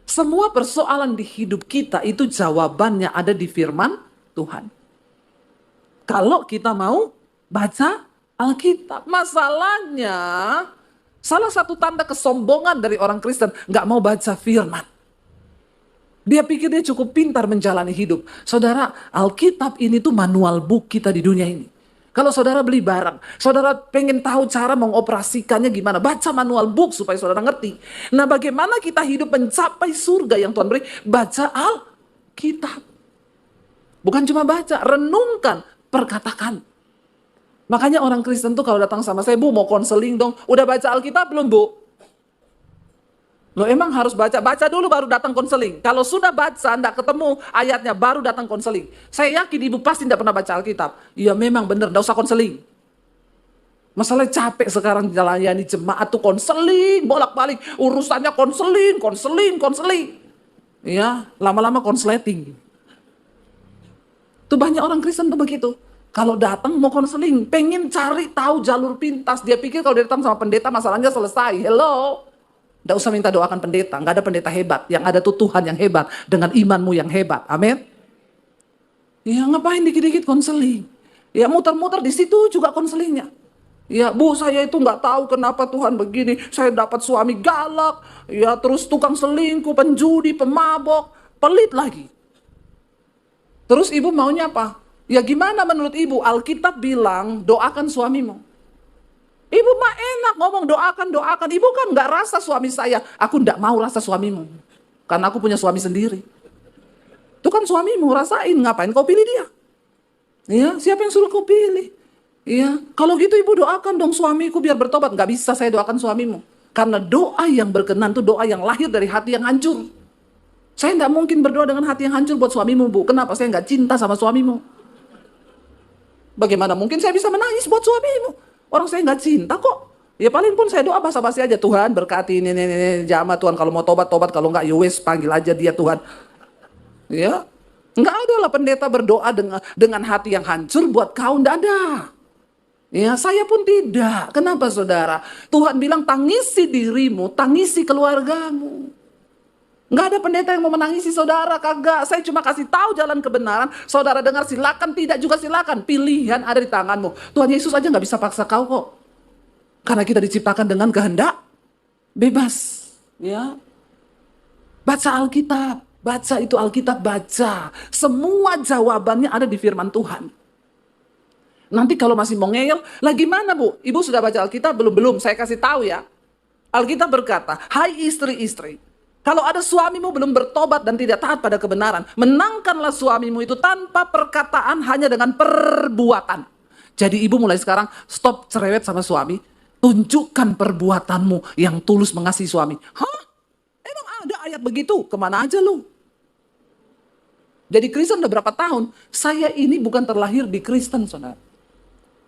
Semua persoalan di hidup kita itu jawabannya ada di firman Tuhan. Kalau kita mau baca Alkitab. Masalahnya, salah satu tanda kesombongan dari orang Kristen, nggak mau baca firman. Dia pikir dia cukup pintar menjalani hidup. Saudara, Alkitab ini tuh manual book kita di dunia ini. Kalau saudara beli barang, saudara pengen tahu cara mengoperasikannya gimana, baca manual book supaya saudara ngerti. Nah, bagaimana kita hidup mencapai surga yang Tuhan beri? Baca Alkitab. Bukan cuma baca, renungkan. Perkatakan. Makanya orang Kristen tuh kalau datang sama saya, Bu mau konseling dong. Udah baca Alkitab belum, Bu? Loh emang harus baca dulu baru datang konseling. Kalau sudah baca, enggak ketemu ayatnya, baru datang konseling. Saya yakin ibu pasti enggak pernah baca Alkitab. Iya memang benar, enggak usah konseling. Masalahnya capek sekarang jalan jemaat tuh konseling, bolak-balik. Urusannya konseling. Ya, lama-lama konsleting. Tuh banyak orang Kristen tuh begitu. Kalau datang mau konseling, pengen cari tahu jalur pintas. Dia pikir kalau dia datang sama pendeta masalahnya selesai. Hello. Nggak usah minta doakan pendeta. Nggak ada pendeta hebat. Yang ada tuh Tuhan yang hebat. Dengan imanmu yang hebat. Amin. Ya ngapain dikit-dikit konseling. Ya muter-muter di situ juga konselingnya. Ya Bu saya itu nggak tahu kenapa Tuhan begini. Saya dapat suami galak. Ya terus tukang selingkuh, penjudi, pemabok. Pelit lagi. Terus ibu maunya apa? Ya gimana menurut ibu? Alkitab bilang doakan suamimu. Ibu mah enak ngomong doakan. Ibu kan nggak rasa suami saya. Aku nggak mau rasa suamimu. Karena aku punya suami sendiri. Itu kan suamimu, rasain. Ngapain kau pilih dia? Ya, siapa yang suruh kau pilih? Ya, kalau gitu ibu doakan dong suamiku biar bertobat. Nggak bisa saya doakan suamimu. Karena doa yang berkenan itu doa yang lahir dari hati yang hancur. Saya nggak mungkin berdoa dengan hati yang hancur buat suamimu, Bu. Kenapa? Saya nggak cinta sama suamimu. Bagaimana mungkin saya bisa menangis buat suamimu? Orang saya nggak cinta kok. Ya paling pun saya doa basa-basi aja. Tuhan berkati ini jamaah Tuhan. Kalau mau tobat. Kalau nggak ya wes panggil aja dia Tuhan. Ya, nggak ada lah pendeta berdoa dengan hati yang hancur buat kau. Nggak ada. Ya, saya pun tidak. Kenapa saudara? Tuhan bilang tangisi dirimu, tangisi keluargamu. Nggak ada pendeta yang mau menangisi saudara, kagak. Saya cuma kasih tahu jalan kebenaran. Saudara dengar silakan, tidak juga silakan. Pilihan ada di tanganmu. Tuhan Yesus aja nggak bisa paksa kau kok. Karena kita diciptakan dengan kehendak bebas. Ya, baca Alkitab, baca itu Alkitab, baca. Semua jawabannya ada di firman Tuhan. Nanti kalau masih mau ngeyel, lah gimana Bu? Ibu sudah baca Alkitab? Belum, saya kasih tahu ya. Alkitab berkata, hai istri-istri. Kalau ada suamimu belum bertobat dan tidak taat pada kebenaran, menangkanlah suamimu itu tanpa perkataan, hanya dengan perbuatan. Jadi ibu mulai sekarang stop cerewet sama suami, tunjukkan perbuatanmu yang tulus mengasihi suami. Hah? Emang ada ayat begitu, kemana aja lu? Jadi Kristen udah berapa tahun? Saya ini bukan terlahir di Kristen, saudara.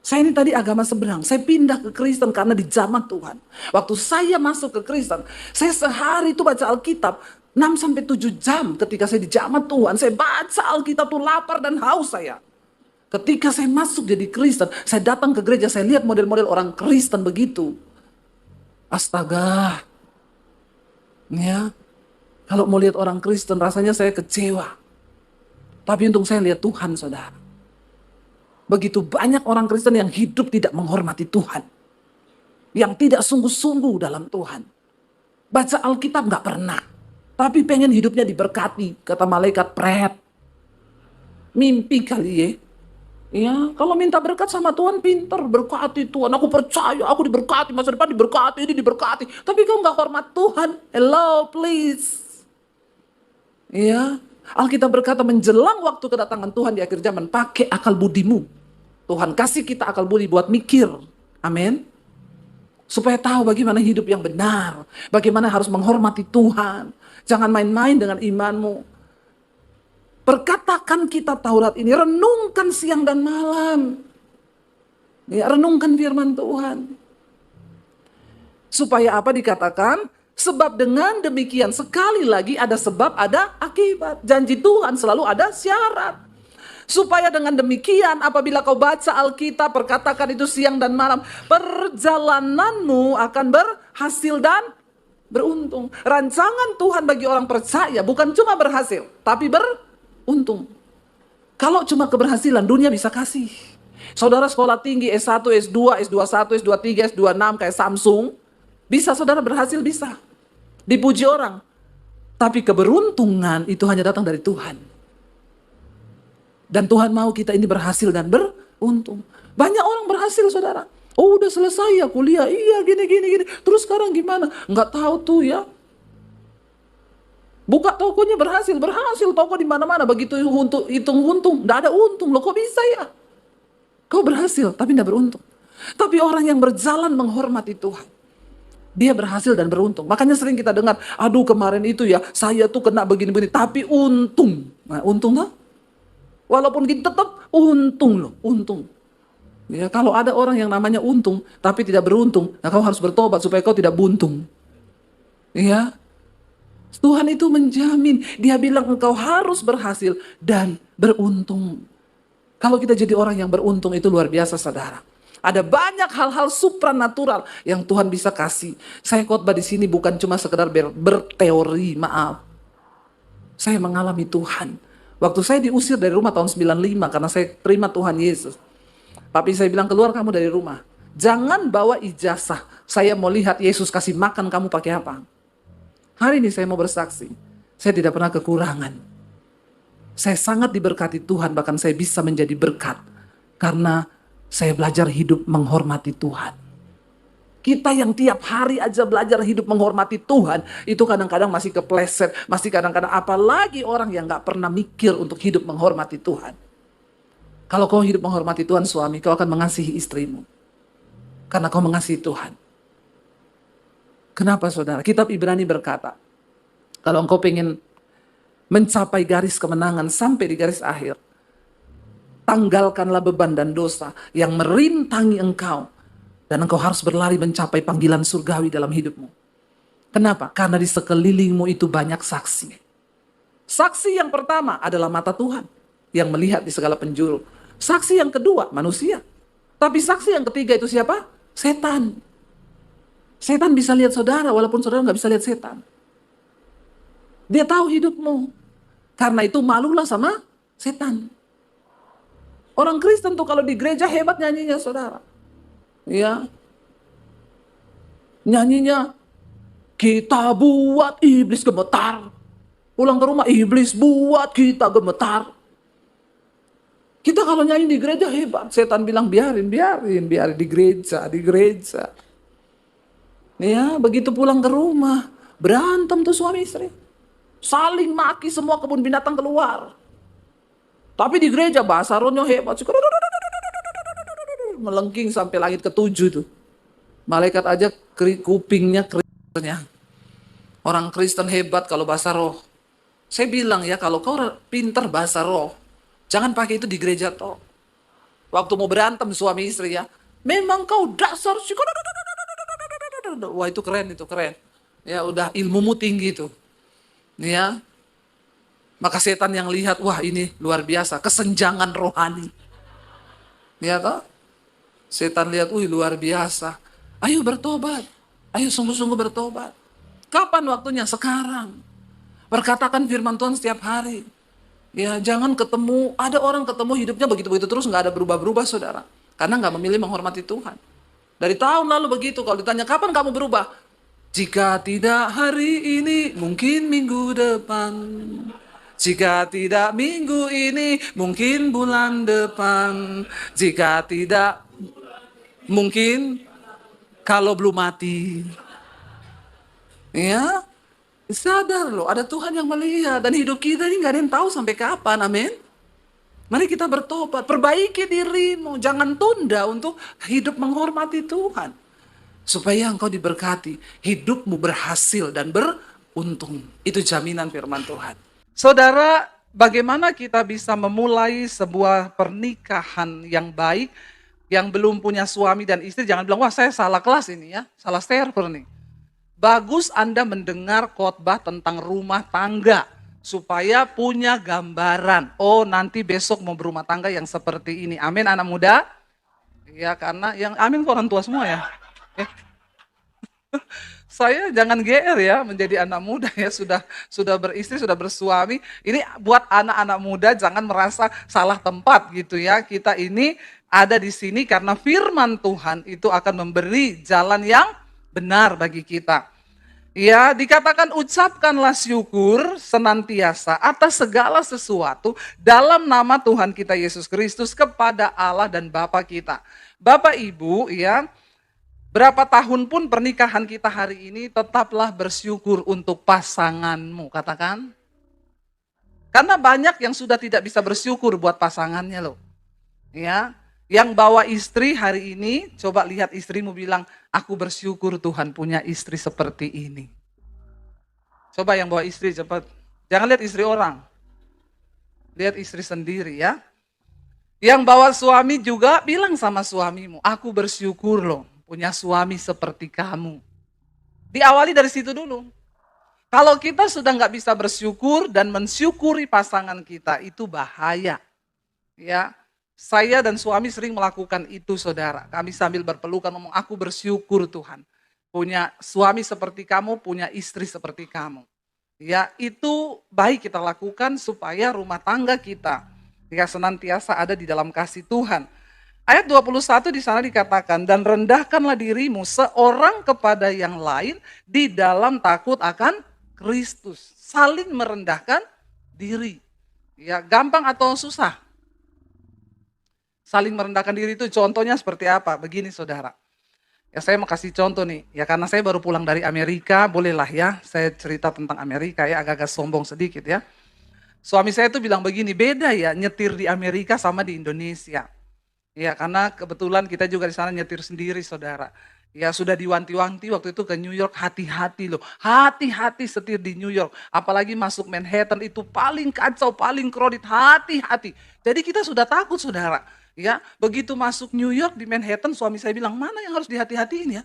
Saya ini tadi agama seberang, saya pindah ke Kristen karena di zaman Tuhan. Waktu saya masuk ke Kristen, saya sehari itu baca Alkitab 6-7 jam ketika saya di zaman Tuhan. Saya baca Alkitab tuh lapar dan haus saya. Ketika saya masuk jadi Kristen, saya datang ke gereja, saya lihat model-model orang Kristen begitu. Astaga. Ya, kalau mau lihat orang Kristen rasanya saya kecewa. Tapi untung saya lihat Tuhan, saudara. Begitu banyak orang Kristen yang hidup tidak menghormati Tuhan. Yang tidak sungguh-sungguh dalam Tuhan. Baca Alkitab nggak pernah. Tapi pengen hidupnya diberkati. Kata malaikat, pret. Mimpi kali ya. Ya, kalau minta berkat sama Tuhan pinter. Berkati Tuhan, aku percaya, aku diberkati. Masa depan diberkati, ini diberkati. Tapi kau nggak hormat Tuhan. Hello, please. Ya, Alkitab berkata menjelang waktu kedatangan Tuhan di akhir zaman, pakai akal budimu. Tuhan kasih kita akal budi buat mikir. Amin. Supaya tahu bagaimana hidup yang benar. Bagaimana harus menghormati Tuhan. Jangan main-main dengan imanmu. Perkatakan kitab Taurat ini, renungkan siang dan malam. Ya, renungkan firman Tuhan. Supaya apa dikatakan? Sebab dengan demikian sekali lagi ada sebab, ada akibat. Janji Tuhan selalu ada syarat. Supaya dengan demikian apabila kau baca Alkitab, perkatakan itu siang dan malam, perjalananmu akan berhasil dan beruntung. Rancangan Tuhan bagi orang percaya bukan cuma berhasil, tapi beruntung. Kalau cuma keberhasilan, dunia bisa kasih. Saudara sekolah tinggi S1, S2, S21, S23, S26 kayak Samsung, bisa saudara berhasil, bisa. Dipuji orang. Tapi keberuntungan itu hanya datang dari Tuhan. Dan Tuhan mau kita ini berhasil dan beruntung. Banyak orang berhasil, saudara. Oh, udah selesai ya kuliah. Iya, gini. Terus sekarang gimana? Nggak tahu tuh ya. Buka tokonya berhasil toko di mana-mana. Begitu hitung untung, nggak ada untung. Loh, kok bisa ya? Kau berhasil, tapi nggak beruntung. Tapi orang yang berjalan menghormati Tuhan, dia berhasil dan beruntung. Makanya sering kita dengar, aduh kemarin itu ya, saya tuh kena begini-begini, tapi untung. Nah, untung lah. Walaupun kita tetap untung loh, untung. Ya, kalau ada orang yang namanya untung, tapi tidak beruntung, nah kau harus bertobat supaya kau tidak buntung. Ya, Tuhan itu menjamin, dia bilang engkau harus berhasil dan beruntung. Kalau kita jadi orang yang beruntung itu luar biasa, saudara. Ada banyak hal-hal supranatural yang Tuhan bisa kasih. Saya khotbah di sini bukan cuma sekedar berteori, maaf. Saya mengalami Tuhan. Waktu saya diusir dari rumah tahun 95 karena saya terima Tuhan Yesus. Tapi saya bilang, keluar kamu dari rumah. Jangan bawa ijazah. Saya mau lihat Yesus kasih makan kamu pakai apa. Hari ini saya mau bersaksi. Saya tidak pernah kekurangan. Saya sangat diberkati Tuhan, bahkan saya bisa menjadi berkat. Karena saya belajar hidup menghormati Tuhan. Kita yang tiap hari aja belajar hidup menghormati Tuhan, itu kadang-kadang masih kepleset, masih kadang-kadang apalagi orang yang gak pernah mikir untuk hidup menghormati Tuhan. Kalau kau hidup menghormati Tuhan suami, kau akan mengasihi istrimu. Karena kau mengasihi Tuhan. Kenapa saudara? Kitab Ibrani berkata, kalau engkau pengen mencapai garis kemenangan sampai di garis akhir, tanggalkanlah beban dan dosa yang merintangi engkau. Dan engkau harus berlari mencapai panggilan surgawi dalam hidupmu. Kenapa? Karena di sekelilingmu itu banyak saksi. Saksi yang pertama adalah mata Tuhan yang melihat di segala penjuru. Saksi yang kedua manusia. Tapi saksi yang ketiga itu siapa? Setan. Setan bisa lihat saudara walaupun saudara nggak bisa lihat setan. Dia tahu hidupmu. Karena itu malulah sama setan. Orang Kristen tuh kalau di gereja hebat nyanyinya saudara. Ya. Nyanyinya, kita buat iblis gemetar. Pulang ke rumah, iblis buat kita gemetar. Kita kalau nyanyi di gereja hebat. Setan bilang biarin di gereja. Ya, begitu pulang ke rumah, berantem tuh suami istri. Saling maki, semua kebun binatang keluar. Tapi di gereja bahasa rohnya hebat. Melengking sampai langit ke-7 tuh. Malaikat aja kupingnya keringnya. Orang Kristen hebat kalau bahasa roh. Saya bilang ya, kalau kau pinter bahasa roh, jangan pakai itu di gereja toh. Waktu mau berantem suami istri ya, memang kau dasar sih. Wah itu keren, itu keren. Ya udah ilmumu tinggi tuh. Ya, maka setan yang lihat, wah ini luar biasa, kesenjangan rohani. Ya toh? Setan lihat, wih luar biasa. Ayo bertobat. Ayo sungguh-sungguh bertobat. Kapan waktunya? Sekarang. Perkatakan firman Tuhan setiap hari. Ya, jangan ketemu, ada orang ketemu hidupnya begitu-begitu terus nggak ada berubah-berubah, saudara. Karena nggak memilih menghormati Tuhan. Dari tahun lalu begitu, kalau ditanya kapan kamu berubah? Jika tidak hari ini, mungkin minggu depan. Jika tidak minggu ini, mungkin bulan depan. Jika tidak, mungkin kalau belum mati. Ya, sadar loh, ada Tuhan yang melihat. Dan hidup kita ini nggak ada yang tahu sampai kapan, amin. Mari kita bertobat, perbaiki dirimu. Jangan tunda untuk hidup menghormati Tuhan. Supaya engkau diberkati, hidupmu berhasil dan beruntung. Itu jaminan firman Tuhan. Saudara, bagaimana kita bisa memulai sebuah pernikahan yang baik, yang belum punya suami dan istri, jangan bilang, wah saya salah kelas ini ya, salah server nih. Bagus Anda mendengar khotbah tentang rumah tangga, supaya punya gambaran, oh nanti besok mau berumah tangga yang seperti ini. Amin anak muda. Ya karena yang amin orang tua semua ya. Saya jangan GR ya menjadi anak muda ya, sudah beristri, sudah bersuami. Ini buat anak-anak muda jangan merasa salah tempat gitu ya. Kita ini ada di sini karena firman Tuhan itu akan memberi jalan yang benar bagi kita. Ya, dikatakan ucapkanlah syukur senantiasa atas segala sesuatu dalam nama Tuhan kita Yesus Kristus kepada Allah dan Bapa kita. Bapak Ibu ya, berapa tahun pun pernikahan kita hari ini, tetaplah bersyukur untuk pasanganmu, katakan. Karena banyak yang sudah tidak bisa bersyukur buat pasangannya loh. Ya, yang bawa istri hari ini, coba lihat istrimu bilang, aku bersyukur Tuhan punya istri seperti ini. Coba yang bawa istri cepat. Jangan lihat istri orang. Lihat istri sendiri ya. Yang bawa suami juga bilang sama suamimu, aku bersyukur loh punya suami seperti kamu. Diawali dari situ dulu. Kalau kita sudah nggak bisa bersyukur dan mensyukuri pasangan kita, itu bahaya. Ya, saya dan suami sering melakukan itu, saudara. Kami sambil berpelukan ngomong, aku bersyukur Tuhan. Punya suami seperti kamu, punya istri seperti kamu. Ya, itu baik kita lakukan supaya rumah tangga kita ya senantiasa ada di dalam kasih Tuhan. Ayat 21 di sana dikatakan, dan rendahkanlah dirimu seorang kepada yang lain di dalam takut akan Kristus. Saling merendahkan diri. Ya, gampang atau susah? Saling merendahkan diri itu contohnya seperti apa? Begini saudara. Ya saya mau kasih contoh nih, ya karena saya baru pulang dari Amerika, bolehlah ya saya cerita tentang Amerika ya, agak-agak sombong sedikit ya. Suami saya tuh bilang begini, beda ya nyetir di Amerika sama di Indonesia. Ya karena kebetulan kita juga di sana nyetir sendiri saudara. Ya sudah diwanti-wanti waktu itu ke New York, hati-hati loh. Hati-hati setir di New York. Apalagi masuk Manhattan itu paling kacau, paling kredit, hati-hati. Jadi kita sudah takut saudara. Ya, begitu masuk New York di Manhattan, suami saya bilang, mana yang harus dihati-hatiin ya?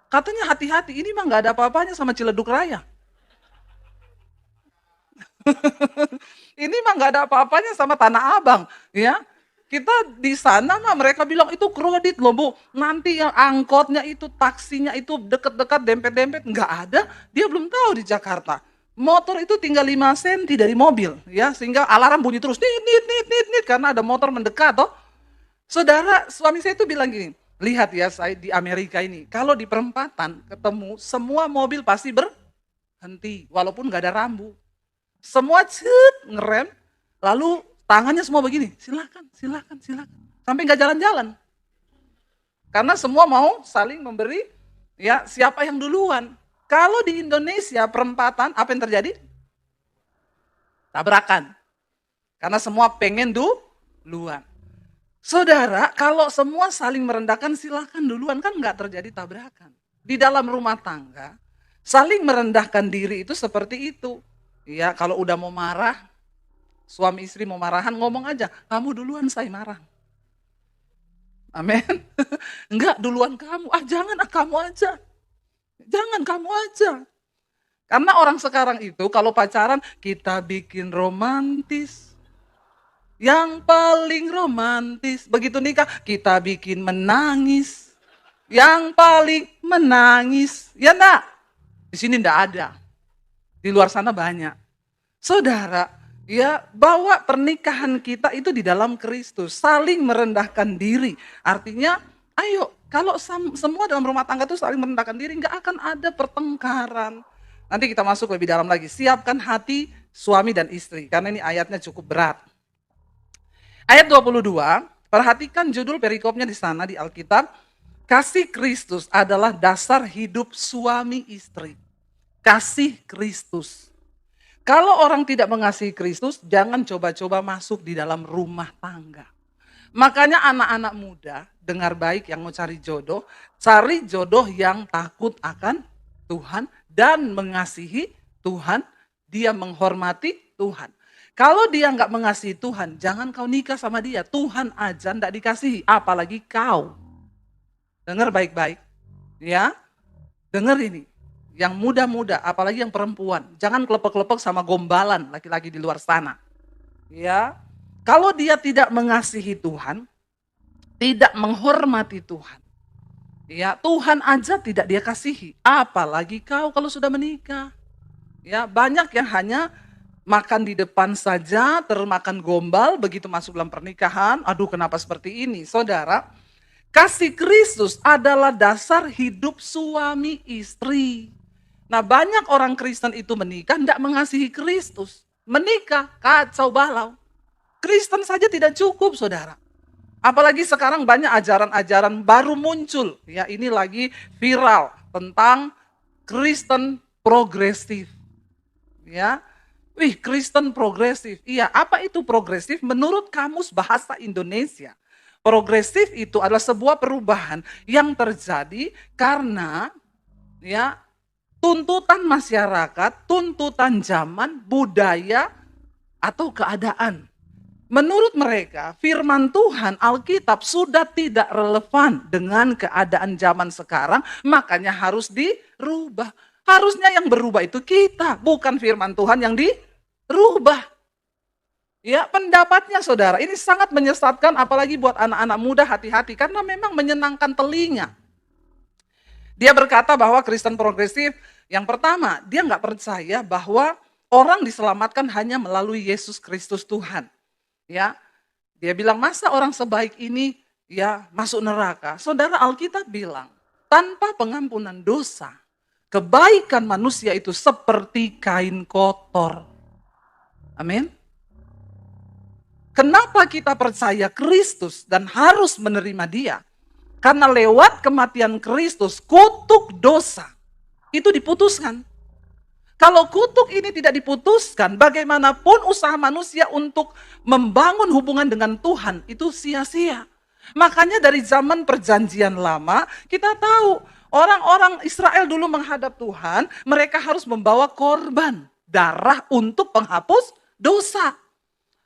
Katanya hati-hati, ini mah nggak ada apa-apanya sama Ciledug Raya. Ini mah nggak ada apa-apanya sama Tanah Abang, ya. Kita di sana mah mereka bilang itu kredit loh Bu. Nanti yang angkotnya itu, taksinya itu deket-dekat, dempet-dempet, nggak ada. Dia belum tahu di Jakarta. Motor itu tinggal 5 senti dari mobil, ya, sehingga alarm bunyi terus, nit, karena ada motor mendekat, toh. Saudara, suami saya itu bilang gini, lihat ya saya di Amerika ini, kalau di perempatan ketemu, semua mobil pasti berhenti, walaupun nggak ada rambu. Semua ngerem, lalu tangannya semua begini, silakan. Sampai nggak jalan-jalan. Karena semua mau saling memberi, ya siapa yang duluan. Kalau di Indonesia perempatan, apa yang terjadi? Tabrakan. Karena semua pengen duluan. Saudara, kalau semua saling merendahkan silahkan duluan, kan nggak terjadi tabrakan. Di dalam rumah tangga, Saling merendahkan diri itu seperti itu. Ya, kalau udah mau marah, suami istri mau marahan, ngomong aja, kamu duluan saya marah. Amin. Enggak, duluan kamu. Jangan, kamu aja. Jangan, kamu aja. Karena orang sekarang itu kalau pacaran, kita bikin romantis. Yang paling romantis. Begitu nikah, kita bikin menangis. Yang paling menangis. Ya enggak? Di sini enggak ada. Di luar sana banyak. Saudara, ya, bawa pernikahan kita itu di dalam Kristus, saling merendahkan diri. Artinya, ayo, kalau semua dalam rumah tangga itu saling merendahkan diri, nggak akan ada pertengkaran. Nanti kita masuk lebih dalam lagi. Siapkan hati suami dan istri, karena ini ayatnya cukup berat. Ayat 22, perhatikan judul perikopnya di sana di Alkitab. Kasih Kristus adalah dasar hidup suami istri. Kasih Kristus. Kalau orang tidak mengasihi Kristus, jangan coba-coba masuk di dalam rumah tangga. Makanya anak-anak muda, dengar baik yang mau cari jodoh yang takut akan Tuhan dan mengasihi Tuhan, dia menghormati Tuhan. Kalau dia nggak mengasihi Tuhan, jangan kau nikah sama dia. Tuhan aja nggak dikasihi, apalagi kau. Dengar baik-baik, ya. Dengar ini. Yang muda-muda, apalagi yang perempuan, jangan kelepek-kelepek sama gombalan laki-laki di luar sana. Ya, kalau dia tidak mengasihi Tuhan, tidak menghormati Tuhan, ya Tuhan aja tidak dia kasihi, apalagi kau kalau sudah menikah. Ya, banyak yang hanya makan di depan saja, termakan gombal, begitu masuk dalam pernikahan, aduh kenapa seperti ini, saudara? Kasih Kristus adalah dasar hidup suami istri. Nah, banyak orang Kristen itu menikah tidak mengasihi Kristus. Menikah kacau balau. Kristen saja tidak cukup, saudara. Apalagi sekarang banyak ajaran-ajaran baru muncul. Ya, ini lagi viral tentang Kristen progresif. Ya, Kristen progresif. Iya, apa itu progresif? Menurut Kamus Bahasa Indonesia, progresif itu adalah sebuah perubahan yang terjadi karena ya tuntutan masyarakat, tuntutan zaman, budaya, atau keadaan. Menurut mereka, firman Tuhan, Alkitab sudah tidak relevan dengan keadaan zaman sekarang, makanya harus dirubah. Harusnya yang berubah itu kita, bukan firman Tuhan yang dirubah. Ya, pendapatnya saudara, ini sangat menyesatkan apalagi buat anak-anak muda, hati-hati karena memang menyenangkan telinga. Dia berkata bahwa Kristen progresif, yang pertama, dia nggak percaya bahwa orang diselamatkan hanya melalui Yesus Kristus Tuhan. Ya, dia bilang masa orang sebaik ini ya masuk neraka. Saudara, Alkitab bilang tanpa pengampunan dosa, kebaikan manusia itu seperti kain kotor. Amin. Kenapa kita percaya Kristus dan harus menerima Dia? Karena lewat kematian Kristus, kutuk dosa itu diputuskan. Kalau kutuk ini tidak diputuskan, bagaimanapun usaha manusia untuk membangun hubungan dengan Tuhan, itu sia-sia. Makanya dari zaman perjanjian lama, kita tahu orang-orang Israel dulu menghadap Tuhan, mereka harus membawa korban, darah untuk penghapus dosa.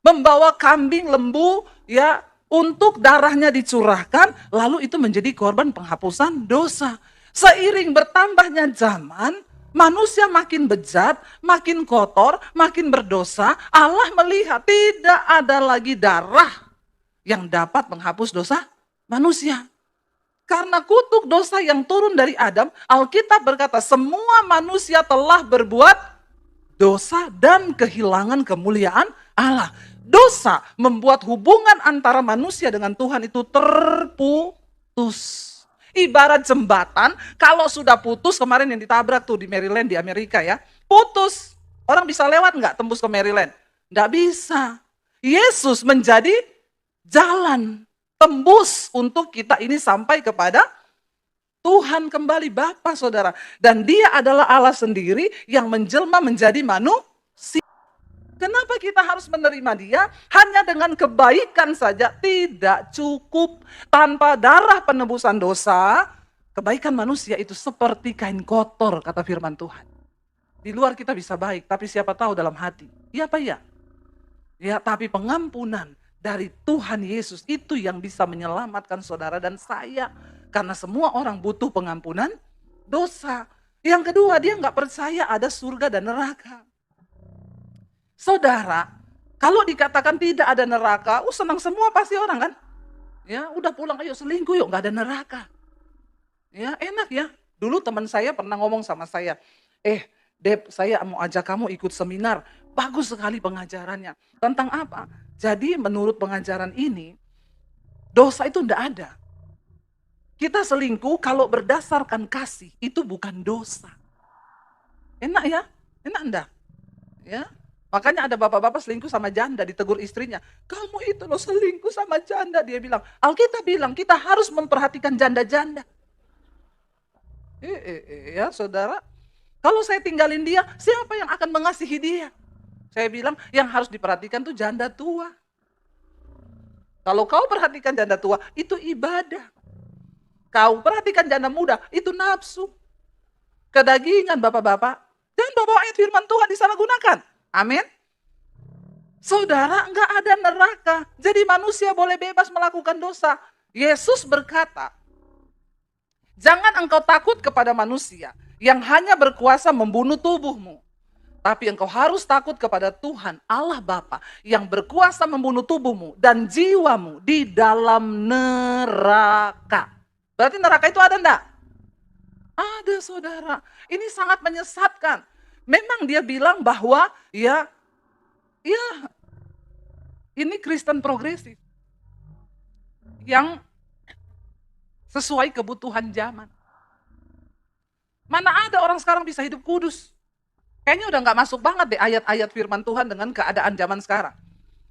Membawa kambing, lembu, ya untuk darahnya dicurahkan, lalu itu menjadi korban penghapusan dosa. Seiring bertambahnya zaman, manusia makin bejat, makin kotor, makin berdosa. Allah melihat tidak ada lagi darah yang dapat menghapus dosa manusia. Karena kutuk dosa yang turun dari Adam, Alkitab berkata semua manusia telah berbuat dosa dan kehilangan kemuliaan Allah. Dosa membuat hubungan antara manusia dengan Tuhan itu terputus. Ibarat jembatan, kalau sudah putus, kemarin yang ditabrak tuh di Maryland di Amerika ya, putus. Orang bisa lewat nggak tembus ke Maryland? Nggak bisa. Yesus menjadi jalan tembus untuk kita ini sampai kepada Tuhan kembali Bapa, saudara. Dan Dia adalah Allah sendiri yang menjelma menjadi manusia. Kenapa kita harus menerima Dia? Hanya dengan kebaikan saja tidak cukup. Tanpa darah penebusan dosa, Kebaikan manusia itu seperti kain kotor, kata firman Tuhan. Di luar kita bisa baik, tapi siapa tahu dalam hati. Iya apa iya? Ya, tapi pengampunan dari Tuhan Yesus itu yang bisa menyelamatkan saudara dan saya. Karena semua orang butuh pengampunan dosa. Yang kedua, dia nggak percaya ada surga dan neraka. Saudara, kalau dikatakan tidak ada neraka, senang semua pasti orang kan? Ya, udah pulang ayo selingkuh yuk, nggak ada neraka. Ya, enak ya. Dulu teman saya pernah ngomong sama saya, Dep, saya mau ajak kamu ikut seminar. Bagus sekali pengajarannya. Tentang apa? Jadi menurut pengajaran ini, dosa itu enggak ada. Kita selingkuh kalau berdasarkan kasih, itu bukan dosa. Enak ya? Enak enggak? Ya. Makanya ada bapak-bapak selingkuh sama janda, ditegur istrinya. Kamu itu loh selingkuh sama janda. Dia bilang, Alkitab bilang kita harus memperhatikan janda-janda. Ya saudara, kalau saya tinggalin dia, siapa yang akan mengasihi dia? Saya bilang, yang harus diperhatikan tuh janda tua. Kalau kau perhatikan janda tua, itu ibadah. Kau perhatikan janda muda, itu nafsu. Kedagingan bapak-bapak. Jangan bawa ayat firman Tuhan disalahgunakan. Amin. Saudara, enggak ada neraka. Jadi manusia boleh bebas melakukan dosa. Yesus berkata, jangan engkau takut kepada manusia yang hanya berkuasa membunuh tubuhmu. Tapi engkau harus takut kepada Tuhan Allah Bapa yang berkuasa membunuh tubuhmu dan jiwamu di dalam neraka. Berarti neraka itu ada enggak? Ada saudara. Ini sangat menyesatkan. Memang dia bilang bahwa ya ini Kristen progresif. Yang sesuai kebutuhan zaman. Mana ada orang sekarang bisa hidup kudus? Kayaknya udah gak masuk banget deh ayat-ayat firman Tuhan dengan keadaan zaman sekarang.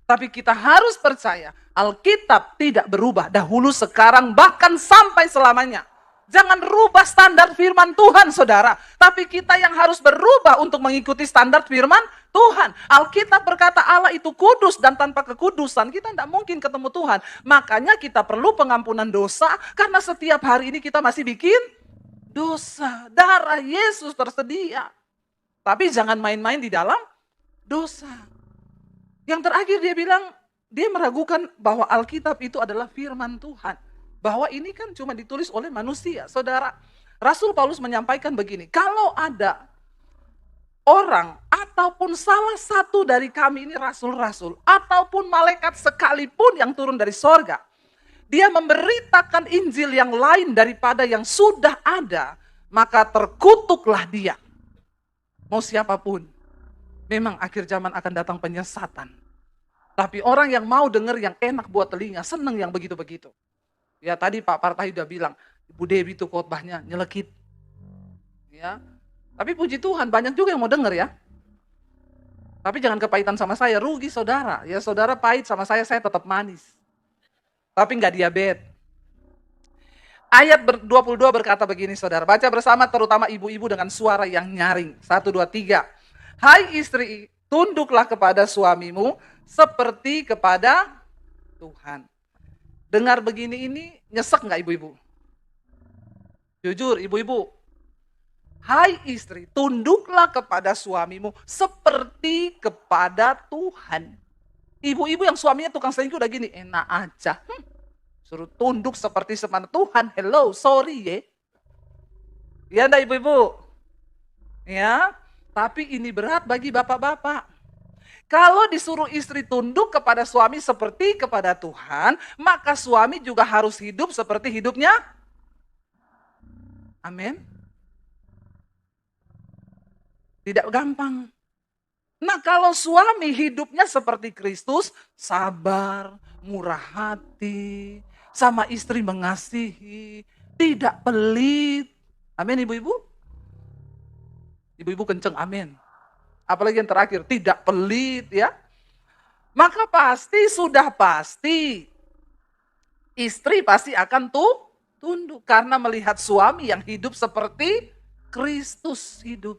Tapi kita harus percaya, Alkitab tidak berubah dahulu, sekarang, bahkan sampai selamanya. Jangan rubah standar firman Tuhan, saudara. Tapi kita yang harus berubah untuk mengikuti standar firman Tuhan. Alkitab berkata Allah itu kudus dan tanpa kekudusan kita tidak mungkin ketemu Tuhan. Makanya kita perlu pengampunan dosa karena setiap hari ini kita masih bikin dosa. Darah Yesus tersedia. Tapi jangan main-main di dalam dosa. Yang terakhir dia bilang, dia meragukan bahwa Alkitab itu adalah firman Tuhan. Bahwa ini kan cuma ditulis oleh manusia. Saudara, Rasul Paulus menyampaikan begini, kalau ada orang ataupun salah satu dari kami ini rasul-rasul, ataupun malaikat sekalipun yang turun dari sorga, dia memberitakan Injil yang lain daripada yang sudah ada, maka terkutuklah dia. Mau siapapun, memang akhir zaman akan datang penyesatan. Tapi orang yang mau dengar yang enak buat telinga, senang yang begitu-begitu. Ya tadi Pak Partai udah bilang, Ibu Dewi itu khotbahnya nyelekit. Ya, tapi puji Tuhan banyak juga yang mau dengar ya. Tapi jangan kepahitan sama saya, rugi saudara. Ya saudara pahit sama saya tetap manis. Tapi nggak diabetes. Ayat 22 berkata begini saudara, baca bersama terutama ibu-ibu dengan suara yang nyaring. 1, 2, 3. Hai istri, tunduklah kepada suamimu seperti kepada Tuhan. Dengar begini ini nyesek nggak ibu-ibu? Jujur ibu-ibu. Hai istri, tunduklah kepada suamimu seperti kepada Tuhan. Ibu-ibu yang suaminya tukang selingkuh udah gini, enak aja. Suruh tunduk seperti semana Tuhan. Hello, sorry ya. Ya enggak ibu-ibu? Ya, tapi ini berat bagi bapak-bapak. Kalau disuruh istri tunduk kepada suami seperti kepada Tuhan, maka suami juga harus hidup seperti hidupnya. Amin. Tidak gampang. Nah kalau suami hidupnya seperti Kristus, sabar, murah hati, sama istri mengasihi, tidak pelit. Amin ibu-ibu? Ibu-ibu kenceng amin. Apalagi yang terakhir, tidak pelit ya. Maka sudah pasti, istri pasti akan tunduk. Karena melihat suami yang hidup seperti Kristus hidup.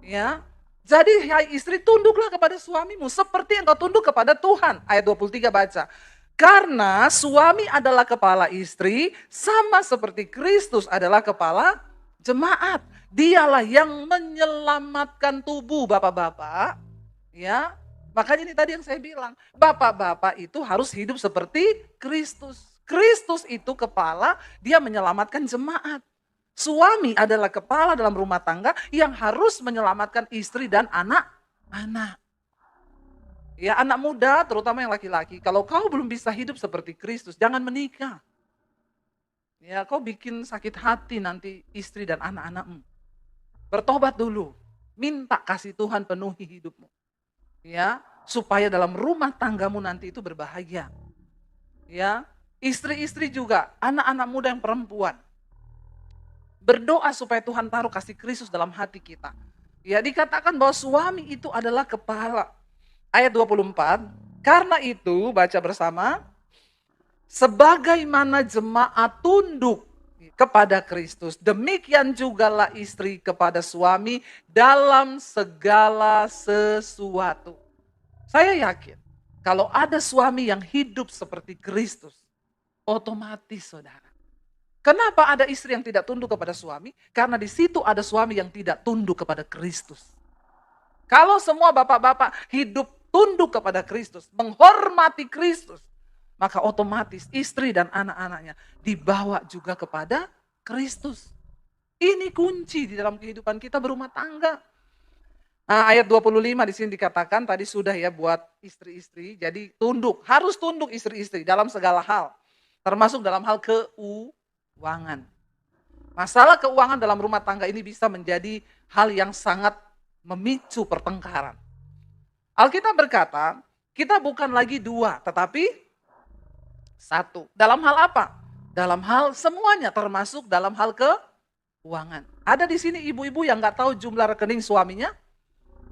Ya, jadi hai istri tunduklah kepada suamimu. Seperti engkau tunduk kepada Tuhan. Ayat 23 baca. Karena suami adalah kepala istri, sama seperti Kristus adalah kepala jemaat. Dialah yang menyelamatkan tubuh bapak-bapak. Ya, makanya ini tadi yang saya bilang, bapak-bapak itu harus hidup seperti Kristus. Kristus itu kepala, dia menyelamatkan jemaat. Suami adalah kepala dalam rumah tangga yang harus menyelamatkan istri dan anak-anak. Ya, anak muda, terutama yang laki-laki, kalau kau belum bisa hidup seperti Kristus, jangan menikah. Ya, kau bikin sakit hati nanti istri dan anak-anakmu. Bertobat dulu, minta kasih Tuhan penuhi hidupmu. Ya, supaya dalam rumah tanggamu nanti itu berbahagia. Ya, istri-istri juga, anak-anak muda yang perempuan. Berdoa supaya Tuhan taruh kasih Kristus dalam hati kita. Ya, dikatakan bahwa suami itu adalah kepala. Ayat 24, karena itu baca bersama, sebagaimana jemaat tunduk kepada Kristus, demikian jugalah istri kepada suami dalam segala sesuatu. Saya yakin, kalau ada suami yang hidup seperti Kristus, otomatis saudara. Kenapa ada istri yang tidak tunduk kepada suami? Karena di situ ada suami yang tidak tunduk kepada Kristus. Kalau semua bapak-bapak hidup tunduk kepada Kristus, menghormati Kristus, maka otomatis istri dan anak-anaknya dibawa juga kepada Kristus. Ini kunci di dalam kehidupan kita berumah tangga. Nah, ayat 25 di sini dikatakan tadi sudah ya buat istri-istri, jadi tunduk, harus tunduk istri-istri dalam segala hal, termasuk dalam hal keuangan. Masalah keuangan dalam rumah tangga ini bisa menjadi hal yang sangat memicu pertengkaran. Alkitab berkata, kita bukan lagi dua, tetapi satu. Dalam hal apa? Dalam hal semuanya, termasuk dalam hal keuangan. Ada di sini ibu-ibu yang nggak tahu jumlah rekening suaminya?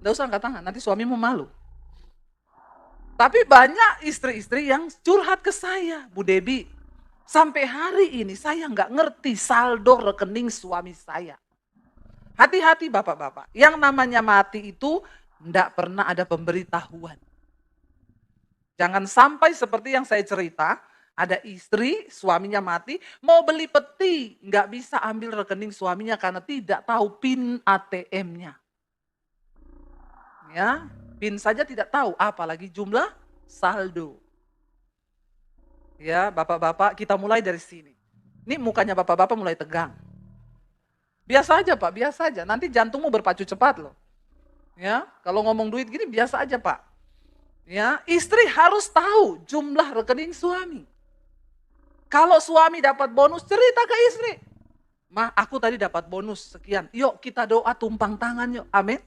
Nggak usah angkat tangan, nanti suamimu malu. Tapi banyak istri-istri yang curhat ke saya, Bu Debi. Sampai hari ini saya nggak ngerti saldo rekening suami saya. Hati-hati bapak-bapak, yang namanya mati itu tidak pernah ada pemberitahuan. Jangan sampai seperti yang saya cerita, ada istri, suaminya mati, mau beli peti, nggak bisa ambil rekening suaminya karena tidak tahu PIN ATM-nya. Ya, PIN saja tidak tahu, apalagi jumlah saldo. Ya, bapak-bapak, kita mulai dari sini. Ini mukanya bapak-bapak mulai tegang. Biasa aja Pak, biasa aja. Nanti jantungmu berpacu cepat loh. Ya, kalau ngomong duit gini biasa aja Pak. Ya, istri harus tahu jumlah rekening suami. Kalau suami dapat bonus, cerita ke istri. Ma, aku tadi dapat bonus sekian. Yuk kita doa tumpang tangan yuk. Amin.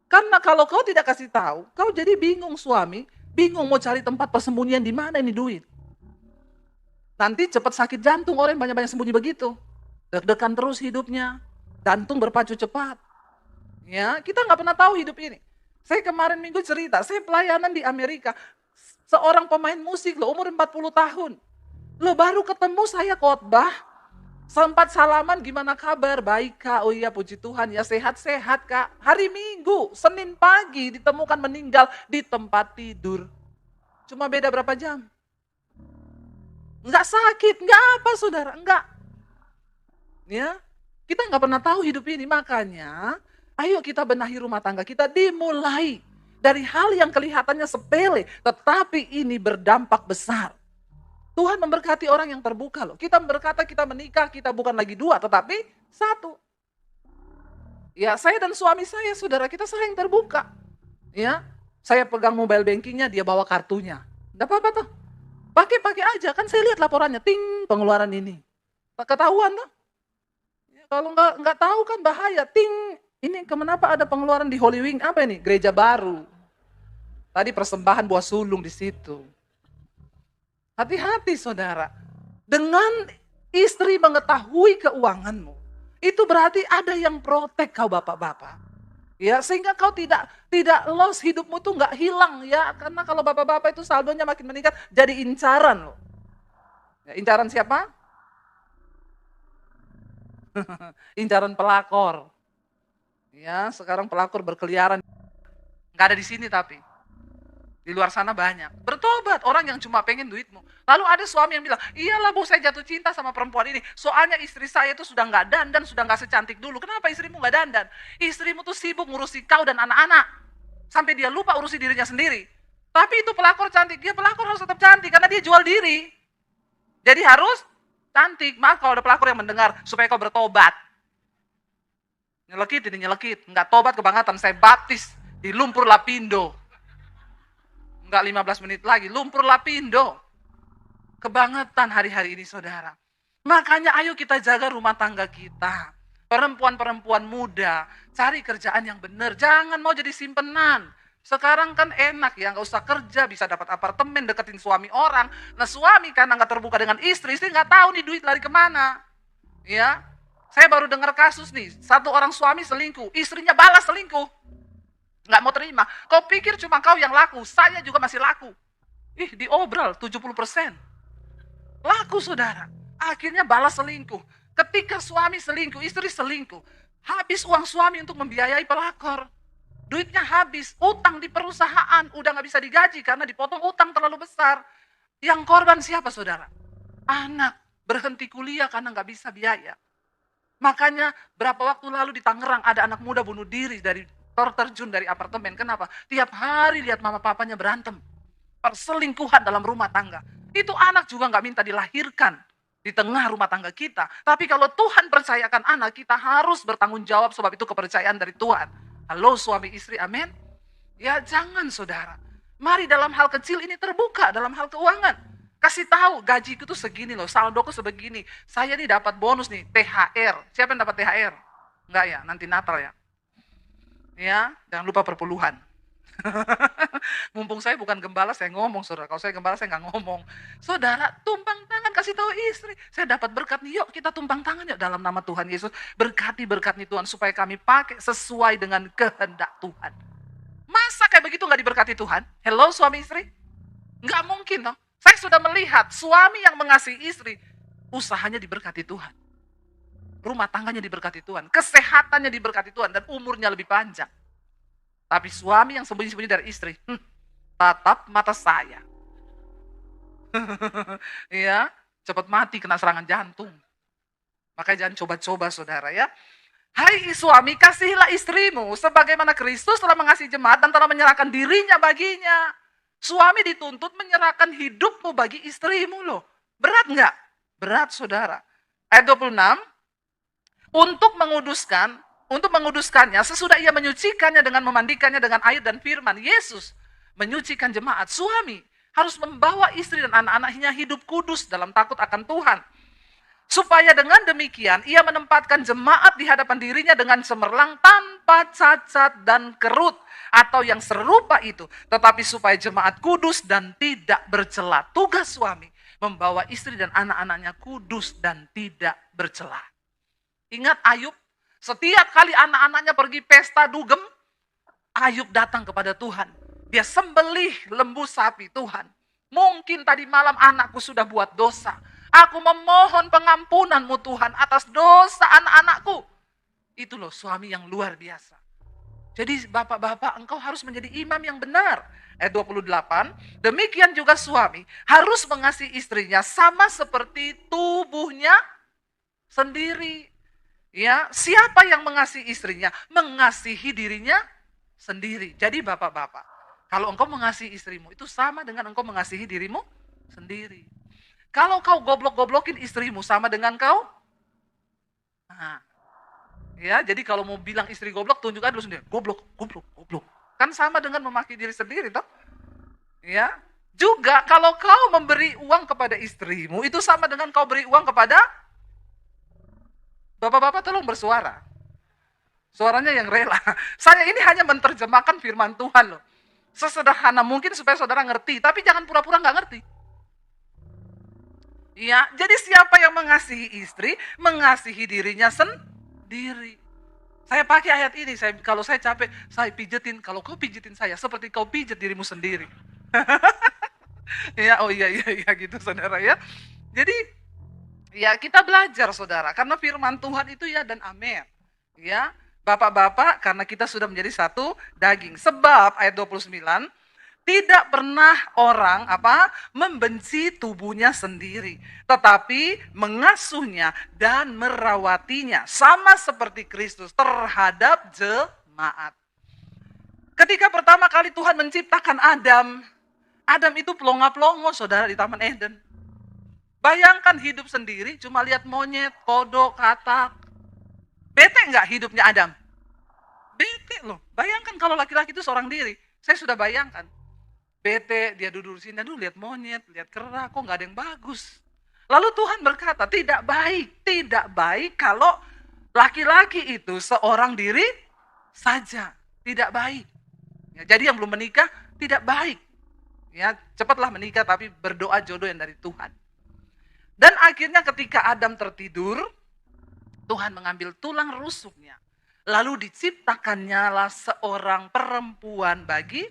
Karena kalau kau tidak kasih tahu, kau jadi bingung suami. Bingung mau cari tempat persembunyian di mana ini duit. Nanti cepat sakit jantung orang yang banyak-banyak sembunyi begitu. Deg-degan terus hidupnya, jantung berpacu cepat. Ya, kita nggak pernah tahu hidup ini. Saya kemarin minggu cerita, saya pelayanan di Amerika. Seorang pemain musik loh, umur 40 tahun. Loh baru ketemu saya khotbah, sempat salaman gimana kabar? Baik Kak, oh iya puji Tuhan ya sehat-sehat Kak. Hari Minggu, Senin pagi ditemukan meninggal di tempat tidur. Cuma beda berapa jam? Enggak sakit, enggak apa saudara, enggak. Ya, kita nggak pernah tahu hidup ini, makanya ayo kita benahi rumah tangga kita dimulai dari hal yang kelihatannya sepele, tetapi ini berdampak besar. Tuhan memberkati orang yang terbuka loh. Kita berkata kita menikah, kita bukan lagi dua, tetapi satu. Ya, saya dan suami saya, saudara kita saling terbuka. Ya, saya pegang mobile bankingnya, dia bawa kartunya. Enggak apa-apa tuh. Pakai aja, kan saya lihat laporannya, ting, pengeluaran ini. Ketahuan tuh. Kalau nggak tahu kan bahaya. Ting, ini kenapa ada pengeluaran di Holy Wing? Apa ini? Gereja baru. Tadi persembahan buah sulung di situ. Hati-hati saudara. Dengan istri mengetahui keuanganmu, itu berarti ada yang protek kau bapak-bapak. Ya, sehingga kau tidak loss, hidupmu tuh nggak hilang ya. Karena kalau bapak-bapak itu saldonya makin meningkat, jadi incaran loh. Ya, incaran siapa? Incaran pelakor. Ya, sekarang pelakor berkeliaran. Nggak ada di sini tapi. Di luar sana banyak. Bertobat orang yang cuma pengen duitmu. Lalu ada suami yang bilang, iyalah Bu, saya jatuh cinta sama perempuan ini. Soalnya istri saya itu sudah nggak dandan, sudah nggak secantik dulu. Kenapa istrimu nggak dandan? Istrimu tuh sibuk ngurusi kau dan anak-anak. Sampai dia lupa urusi dirinya sendiri. Tapi itu pelakor cantik. Dia pelakor harus tetap cantik karena dia jual diri. Jadi harus cantik. Maaf kalau ada pelakor yang mendengar supaya kau bertobat. Nyelekit ini nyelekit. Nggak tobat kebangetan. Saya baptis di lumpur Lapindo. Enggak 15 menit lagi, lumpur Lapindo. Kebangetan hari-hari ini saudara. Makanya ayo kita jaga rumah tangga kita. Perempuan-perempuan muda, cari kerjaan yang benar. Jangan mau jadi simpenan. Sekarang kan enak ya, nggak usah kerja, bisa dapat apartemen, deketin suami orang. Nah suami karena nggak terbuka dengan istri nggak tahu nih duit lari kemana. Ya, saya baru dengar kasus nih, satu orang suami selingkuh, istrinya balas selingkuh. Nggak mau terima. Kau pikir cuma kau yang laku, saya juga masih laku. Ih, diobral 70%. Laku saudara. Akhirnya balas selingkuh. Ketika suami selingkuh, istri selingkuh. Habis uang suami untuk membiayai pelakor. Duitnya habis, utang di perusahaan. Udah nggak bisa digaji karena dipotong utang terlalu besar. Yang korban siapa saudara? Anak berhenti kuliah karena nggak bisa biaya. Makanya berapa waktu lalu di Tangerang ada anak muda bunuh diri dari terjun dari apartemen. Kenapa? Tiap hari lihat mama papanya berantem. Perselingkuhan dalam rumah tangga. Itu anak juga nggak minta dilahirkan di tengah rumah tangga kita. Tapi kalau Tuhan percayakan anak, kita harus bertanggung jawab sebab itu kepercayaan dari Tuhan. Halo suami istri, amin. Ya jangan saudara. Mari dalam hal kecil ini terbuka dalam hal keuangan. Kasih tahu gajiku tuh segini loh, saldoku sebegini. Saya nih dapat bonus nih, THR. Siapa yang dapat THR? Enggak ya, nanti Natal ya. Ya, jangan lupa perpuluhan. Mumpung saya bukan gembala, saya ngomong saudara. Kalau saya gembala, saya nggak ngomong. Saudara, tumpang tangan kasih tahu istri. Saya dapat berkat nih, yuk kita tumpang tangan yuk dalam nama Tuhan Yesus. Berkati berkat nih Tuhan, supaya kami pakai sesuai dengan kehendak Tuhan. Masa kayak begitu nggak diberkati Tuhan? Hello suami istri? Nggak mungkin loh. Saya sudah melihat suami yang mengasihi istri, usahanya diberkati Tuhan. Rumah tangganya diberkati Tuhan, kesehatannya diberkati Tuhan, dan umurnya lebih panjang. Tapi suami yang sembunyi-sembunyi dari istri, tatap mata saya. Ya, cepat mati kena serangan jantung. Makanya jangan coba-coba saudara ya. Hai suami, kasihilah istrimu sebagaimana Kristus telah mengasihi jemaat dan telah menyerahkan dirinya baginya. Suami dituntut menyerahkan hidupmu bagi istrimu loh. Berat nggak? Berat saudara. Ayat 26. Untuk menguduskannya, sesudah ia menyucikannya dengan memandikannya dengan air dan firman, Yesus menyucikan jemaat. Suami harus membawa istri dan anak-anaknya hidup kudus dalam takut akan Tuhan. Supaya dengan demikian, ia menempatkan jemaat di hadapan dirinya dengan cemerlang tanpa cacat dan kerut. Atau yang serupa itu. Tetapi supaya jemaat kudus dan tidak bercela. Tugas suami, membawa istri dan anak-anaknya kudus dan tidak bercela. Ingat Ayub, setiap kali anak-anaknya pergi pesta dugem, Ayub datang kepada Tuhan. Dia sembelih lembu sapi, Tuhan. Mungkin tadi malam anakku sudah buat dosa. Aku memohon pengampunanmu Tuhan atas dosa anak-anakku. Itu loh suami yang luar biasa. Jadi bapak-bapak engkau harus menjadi imam yang benar. Ayat 28, demikian juga suami harus mengasihi istrinya sama seperti tubuhnya sendiri. Ya, siapa yang mengasihi istrinya? Mengasihi dirinya sendiri. Jadi bapak-bapak, kalau engkau mengasihi istrimu, itu sama dengan engkau mengasihi dirimu sendiri. Kalau kau goblok-goblokin istrimu, sama dengan kau? Nah, ya, jadi kalau mau bilang istri goblok, tunjukkan dulu sendiri. Goblok, goblok, goblok. Kan sama dengan memaki diri sendiri, toh? Ya, juga kalau kau memberi uang kepada istrimu, itu sama dengan kau beri uang kepada bapak-bapak. Tolong bersuara. Suaranya yang rela. Saya ini hanya menerjemahkan firman Tuhan loh. Sesederhana mungkin supaya saudara ngerti, tapi jangan pura-pura nggak ngerti. Ya, jadi siapa yang mengasihi istri, mengasihi dirinya sendiri. Saya pakai ayat ini, kalau saya capek, saya pijetin. Kalau kau pijetin saya, seperti kau pijet dirimu sendiri. Ya, oh iya gitu saudara ya. Jadi, ya kita belajar saudara, karena firman Tuhan itu ya dan amin. Ya, bapak-bapak, karena kita sudah menjadi satu daging. Sebab ayat 29, Tidak pernah orang membenci tubuhnya sendiri, tetapi mengasuhnya dan merawatinya sama seperti Kristus terhadap jemaat. Ketika pertama kali Tuhan menciptakan Adam, Adam itu pelongo-pelongo saudara di Taman Eden. Bayangkan hidup sendiri cuma lihat monyet, kodok, katak. Bete nggak hidupnya Adam? Bete loh. Bayangkan kalau laki-laki itu seorang diri. Saya sudah bayangkan. Bete, dia duduk di sini, aduh lihat monyet, lihat kera, kok nggak ada yang bagus. Lalu Tuhan berkata, tidak baik kalau laki-laki itu seorang diri saja, tidak baik. Ya, jadi yang belum menikah, tidak baik. Ya, cepatlah menikah tapi berdoa jodoh yang dari Tuhan. Dan akhirnya ketika Adam tertidur, Tuhan mengambil tulang rusuknya. Lalu diciptakannya lah seorang perempuan bagi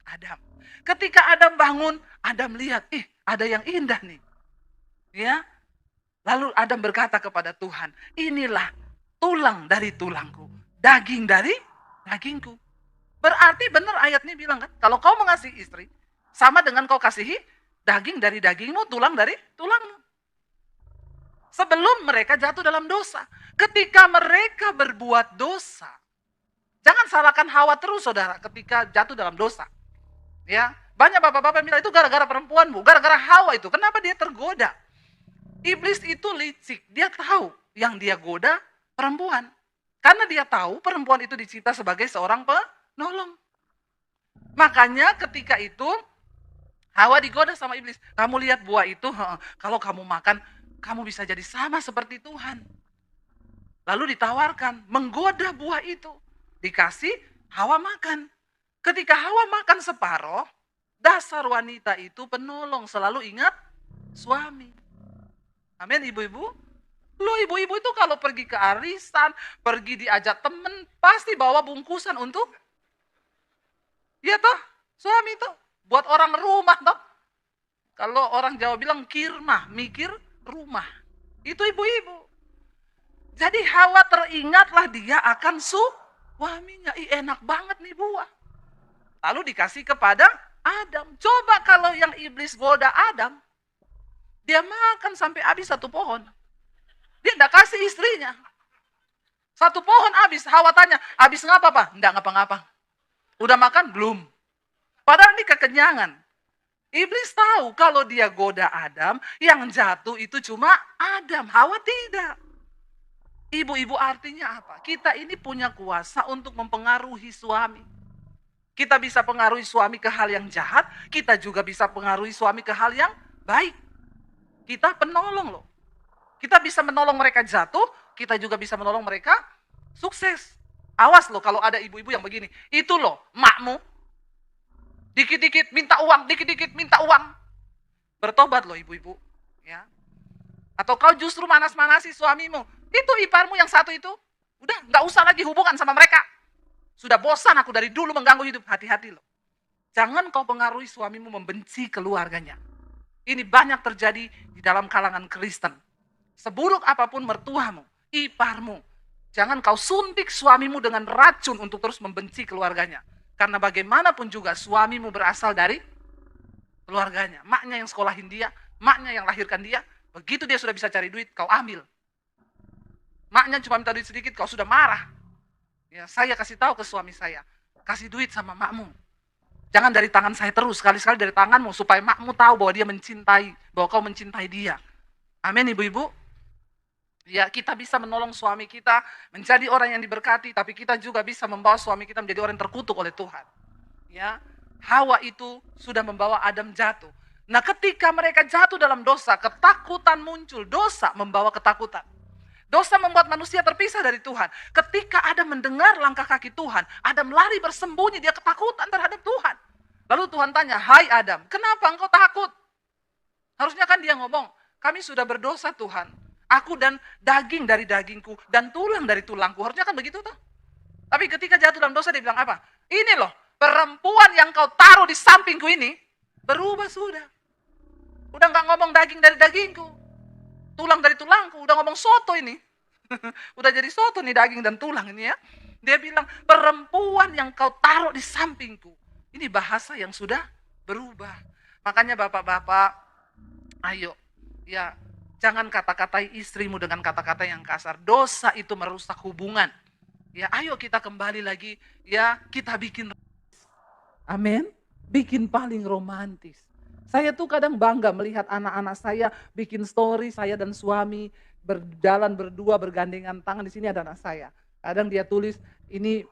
Adam. Ketika Adam bangun, Adam lihat, ada yang indah nih. Ya. Lalu Adam berkata kepada Tuhan, inilah tulang dari tulangku, daging dari dagingku. Berarti benar ayatnya bilang kan, kalau kau mengasihi istri, sama dengan kau kasihi daging dari dagingmu, tulang dari tulangmu. Sebelum mereka jatuh dalam dosa. Ketika mereka berbuat dosa, jangan salahkan Hawa terus saudara ketika jatuh dalam dosa. Ya, banyak bapak-bapak bilang itu gara-gara perempuan, Bu, gara-gara Hawa itu. Kenapa dia tergoda? Iblis itu licik, dia tahu yang dia goda perempuan. Karena dia tahu perempuan itu dicipta sebagai seorang penolong. Makanya ketika itu Hawa digoda sama iblis. Kamu lihat buah itu, kalau kamu makan, kamu bisa jadi sama seperti Tuhan. Lalu ditawarkan, menggoda buah itu. Dikasih, Hawa makan. Ketika Hawa makan separoh, dasar wanita itu penolong, selalu ingat suami. Amin ibu-ibu. Lo ibu-ibu itu kalau pergi ke arisan, pergi diajak temen, pasti bawa bungkusan untuk, ya toh, suami toh, buat orang rumah toh. Kalau orang Jawa bilang kirmah, mikir rumah. Itu ibu-ibu. Jadi Hawa teringatlah dia akan suaminya. Enak banget nih buah. Lalu dikasih kepada Adam. Coba kalau yang iblis goda Adam, dia makan sampai habis satu pohon. Dia tidak kasih istrinya. Satu pohon habis. Hawa tanya, habis ngapa Pak? Tidak ngapa-ngapa. Udah makan? Belum. Padahal ini kekenyangan. Iblis tahu kalau dia goda Adam, yang jatuh itu cuma Adam. Hawa tidak. Ibu-ibu artinya apa? Kita ini punya kuasa untuk mempengaruhi suami. Kita bisa pengaruhi suami ke hal yang jahat, kita juga bisa pengaruhi suami ke hal yang baik. Kita penolong loh. Kita bisa menolong mereka jatuh, kita juga bisa menolong mereka sukses. Awas loh kalau ada ibu-ibu yang begini. Itu loh, makmu. Dikit-dikit minta uang, dikit-dikit minta uang. Bertobat loh ibu-ibu. Ya. Atau kau justru manas-manasi suamimu. Itu iparmu yang satu itu. Udah gak usah lagi hubungan sama mereka. Sudah bosan aku dari dulu mengganggu hidup. Hati-hati loh. Jangan kau pengaruhi suamimu membenci keluarganya. Ini banyak terjadi di dalam kalangan Kristen. Seburuk apapun mertuamu, iparmu, jangan kau suntik suamimu dengan racun untuk terus membenci keluarganya. Karena bagaimanapun juga suamimu berasal dari keluarganya. Maknya yang sekolahin dia, maknya yang lahirkan dia. Begitu dia sudah bisa cari duit, kau ambil. Maknya cuma minta duit sedikit, kau sudah marah. Ya, saya kasih tahu ke suami saya, kasih duit sama makmu. Jangan dari tangan saya terus, sekali-sekali dari tanganmu, supaya makmu tahu bahwa dia mencintai, bahwa kau mencintai dia. Amin ibu-ibu. Ya, kita bisa menolong suami kita menjadi orang yang diberkati, tapi kita juga bisa membawa suami kita menjadi orang yang terkutuk oleh Tuhan. Ya, Hawa itu sudah membawa Adam jatuh. Nah, ketika mereka jatuh dalam dosa, ketakutan muncul. Dosa membawa ketakutan. Dosa membuat manusia terpisah dari Tuhan. Ketika Adam mendengar langkah kaki Tuhan, Adam lari bersembunyi, dia ketakutan terhadap Tuhan. Lalu Tuhan tanya, "Hai Adam, kenapa engkau takut?" Harusnya kan dia ngomong, "Kami sudah berdosa Tuhan. Aku dan daging dari dagingku dan tulang dari tulangku." Harusnya kan begitu tuh. Tapi ketika jatuh dalam dosa dia bilang apa? "Ini loh, perempuan yang kau taruh di sampingku ini berubah sudah. Udah gak ngomong daging dari dagingku, tulang dari tulangku, udah ngomong soto ini." Udah jadi soto nih daging dan tulang ini ya. Dia bilang, "Perempuan yang kau taruh di sampingku Ini bahasa yang sudah berubah. Makanya bapak-bapak, ayo, ya jangan kata-katai istrimu dengan kata-kata yang kasar. Dosa itu merusak hubungan. Ya, ayo kita kembali lagi, ya kita bikin, amin, bikin paling romantis. Saya tuh kadang bangga melihat anak-anak saya bikin story, saya dan suami berjalan berdua bergandengan tangan. Di sini ada anak saya. Kadang dia tulis, ini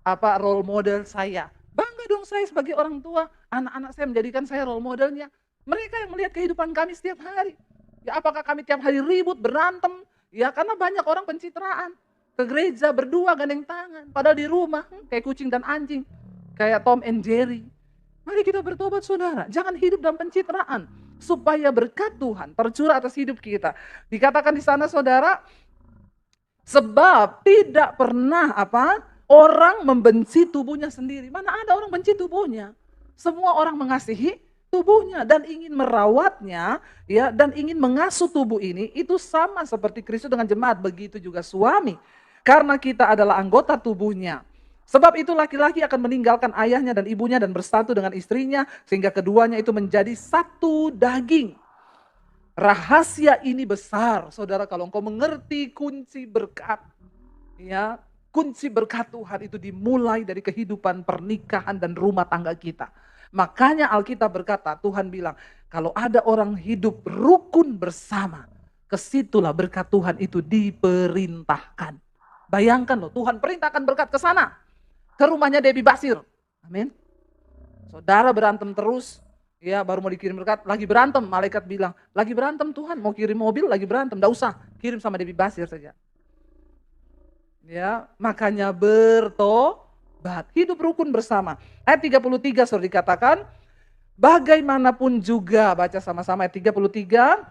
apa role model saya. Bangga dong saya sebagai orang tua, anak-anak saya menjadikan saya role modelnya. Mereka yang melihat kehidupan kami setiap hari. Ya apakah kami tiap hari ribut, berantem? Ya karena banyak orang pencitraan. Ke gereja berdua gandeng tangan. Padahal di rumah kayak kucing dan anjing. Kayak Tom and Jerry. Mari kita bertobat saudara. Jangan hidup dalam pencitraan. Supaya berkat Tuhan tercurah atas hidup kita. Dikatakan di sana saudara, sebab tidak pernah orang membenci tubuhnya sendiri. Mana ada orang benci tubuhnya? Semua orang mengasihi tubuhnya dan ingin merawatnya, ya, dan ingin mengasuh tubuh ini. Itu sama seperti Kristus dengan jemaat, begitu juga suami. Karena kita adalah anggota tubuhnya. Sebab itu laki-laki akan meninggalkan ayahnya dan ibunya dan bersatu dengan istrinya sehingga keduanya itu menjadi satu daging. Rahasia ini besar, saudara, kalau engkau mengerti kunci berkat, ya, kunci berkat Tuhan itu dimulai dari kehidupan pernikahan dan rumah tangga kita. Makanya Alkitab berkata, Tuhan bilang, kalau ada orang hidup rukun bersama, kesitulah berkat Tuhan itu diperintahkan. Bayangkan loh, Tuhan perintahkan berkat ke sana, ke rumahnya Debbie Basir. Amin. Saudara berantem terus, ya baru mau dikirim berkat, lagi berantem, malaikat bilang, lagi berantem Tuhan, mau kirim mobil lagi berantem, enggak usah, kirim sama Debbie Basir saja. Ya, makanya bertobat, hidup rukun bersama. Ayat 33 sudah dikatakan, bagaimanapun juga, baca sama-sama ayat 33,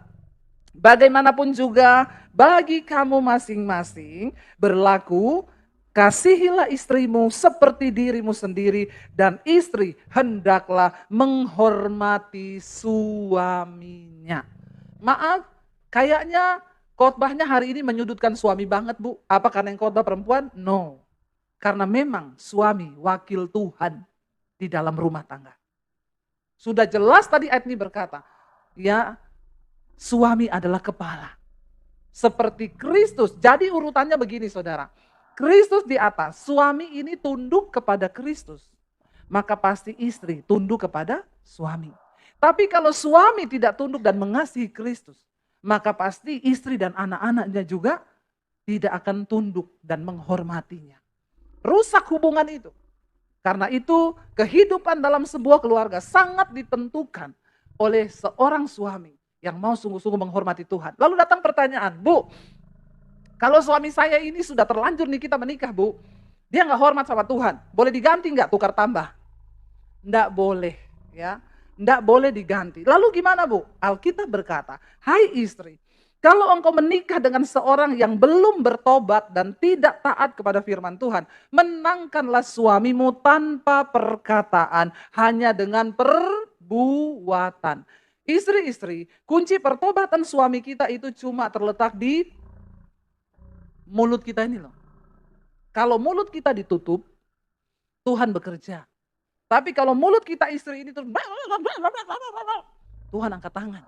bagaimanapun juga bagi kamu masing-masing berlaku, kasihilah istrimu seperti dirimu sendiri dan istri hendaklah menghormati suaminya. Maaf, kayaknya khotbahnya hari ini menyudutkan suami banget, Bu. Apa karena yang khotbah perempuan? No. Karena memang suami wakil Tuhan di dalam rumah tangga. Sudah jelas tadi ayat ini berkata, ya, suami adalah kepala. Seperti Kristus. Jadi urutannya begini saudara. Kristus di atas, suami ini tunduk kepada Kristus. Maka pasti istri tunduk kepada suami. Tapi kalau suami tidak tunduk dan mengasihi Kristus, maka pasti istri dan anak-anaknya juga tidak akan tunduk dan menghormatinya. Rusak hubungan itu. Karena itu kehidupan dalam sebuah keluarga sangat ditentukan oleh seorang suami yang mau sungguh-sungguh menghormati Tuhan. Lalu datang pertanyaan, Bu, kalau suami saya ini sudah terlanjur nih kita menikah, Bu, dia nggak hormat sama Tuhan, boleh diganti nggak, tukar tambah? Nggak boleh, ya, nggak boleh diganti. Lalu gimana, Bu? Alkitab berkata, hai istri, kalau engkau menikah dengan seorang yang belum bertobat dan tidak taat kepada firman Tuhan, menangkanlah suamimu tanpa perkataan, hanya dengan perbuatan. Istri-istri, kunci pertobatan suami kita itu cuma terletak di mulut kita ini loh. Kalau mulut kita ditutup, Tuhan bekerja. Tapi kalau mulut kita istri ini terus, Tuhan angkat tangan.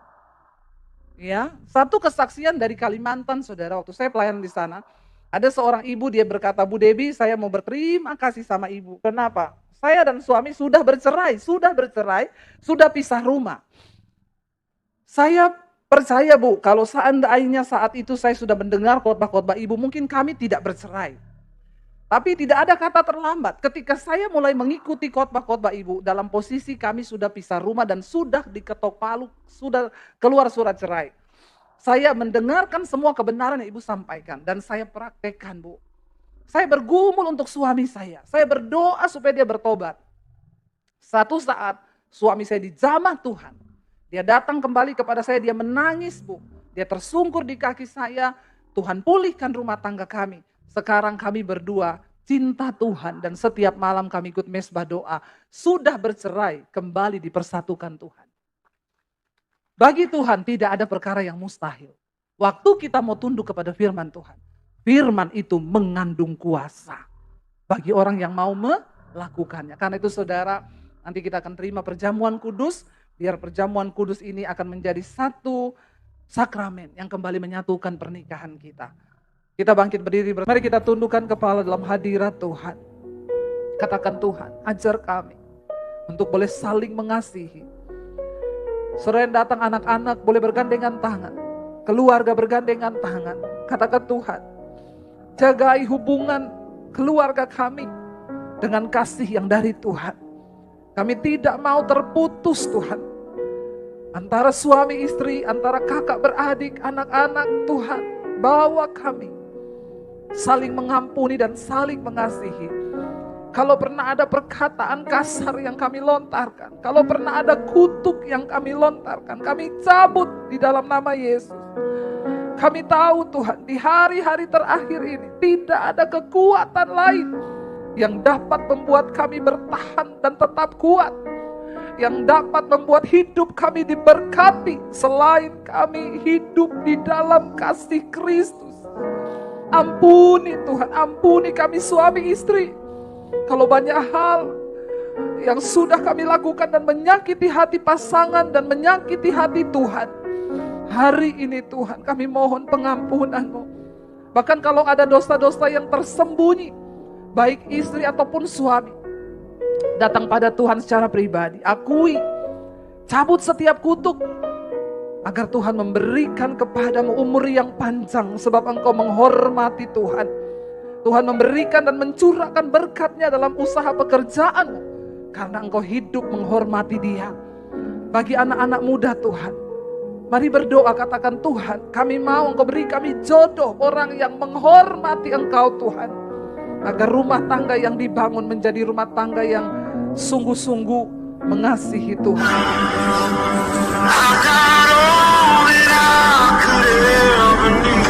Ya, satu kesaksian dari Kalimantan, saudara, waktu saya pelayanan di sana, ada seorang ibu, dia berkata, Bu Debbie, saya mau berterima kasih sama ibu. Kenapa? Saya dan suami sudah bercerai, sudah pisah rumah. Saya percaya, Bu, kalau seandainya saat itu saya sudah mendengar khotbah-khotbah ibu, mungkin kami tidak bercerai. Tapi tidak ada kata terlambat. Ketika saya mulai mengikuti khotbah-khotbah ibu, dalam posisi kami sudah pisah rumah dan sudah diketok palu, sudah keluar surat cerai. Saya mendengarkan semua kebenaran yang ibu sampaikan dan saya praktekkan, Bu. Saya bergumul untuk suami saya berdoa supaya dia bertobat. Satu saat suami saya dijamah Tuhan. Dia datang kembali kepada saya, dia menangis, Bu. Dia tersungkur di kaki saya, Tuhan pulihkan rumah tangga kami. Sekarang kami berdua cinta Tuhan dan setiap malam kami ikut mesbah doa. Sudah bercerai, kembali dipersatukan Tuhan. Bagi Tuhan tidak ada perkara yang mustahil. Waktu kita mau tunduk kepada firman Tuhan, firman itu mengandung kuasa bagi orang yang mau melakukannya. Karena itu saudara, Nanti kita akan terima perjamuan kudus, biar perjamuan kudus ini akan menjadi satu sakramen yang kembali menyatukan pernikahan kita. Kita bangkit berdiri, mari kita tundukkan kepala dalam hadirat Tuhan. Katakan, Tuhan, ajar kami untuk boleh saling mengasihi. Saudara yang datang, anak-anak boleh bergandengan tangan, keluarga bergandengan tangan. Katakan, Tuhan, jagai hubungan keluarga kami dengan kasih yang dari Tuhan. Kami tidak mau terputus, Tuhan, antara suami istri, antara kakak beradik, anak-anak. Tuhan, bawa kami saling mengampuni dan saling mengasihi. Kalau pernah ada perkataan kasar yang kami lontarkan, kalau pernah ada kutuk yang kami lontarkan, kami cabut di dalam nama Yesus. Kami tahu, Tuhan, di hari-hari terakhir ini tidak ada kekuatan lain yang dapat membuat kami bertahan dan tetap kuat, yang dapat membuat hidup kami diberkati selain kami hidup di dalam kasih Kristus. Ampuni, Tuhan, ampuni kami suami istri. Kalau banyak hal yang sudah kami lakukan dan menyakiti hati pasangan dan menyakiti hati Tuhan, hari ini Tuhan kami mohon pengampunan-Mu. Bahkan kalau ada dosa-dosa yang tersembunyi, baik istri ataupun suami, datang pada Tuhan secara pribadi, akui, cabut setiap kutuk, agar Tuhan memberikan kepadamu umur yang panjang, sebab engkau menghormati Tuhan. Tuhan memberikan dan mencurahkan berkat-Nya dalam usaha pekerjaanmu, karena engkau hidup menghormati Dia. Bagi anak-anak muda, Tuhan, mari berdoa, katakan, Tuhan, kami mau Engkau beri kami jodoh orang yang menghormati Engkau, Tuhan, agar rumah tangga yang dibangun menjadi rumah tangga yang sungguh-sungguh mengasihi Tuhan. I got all that I could ever need.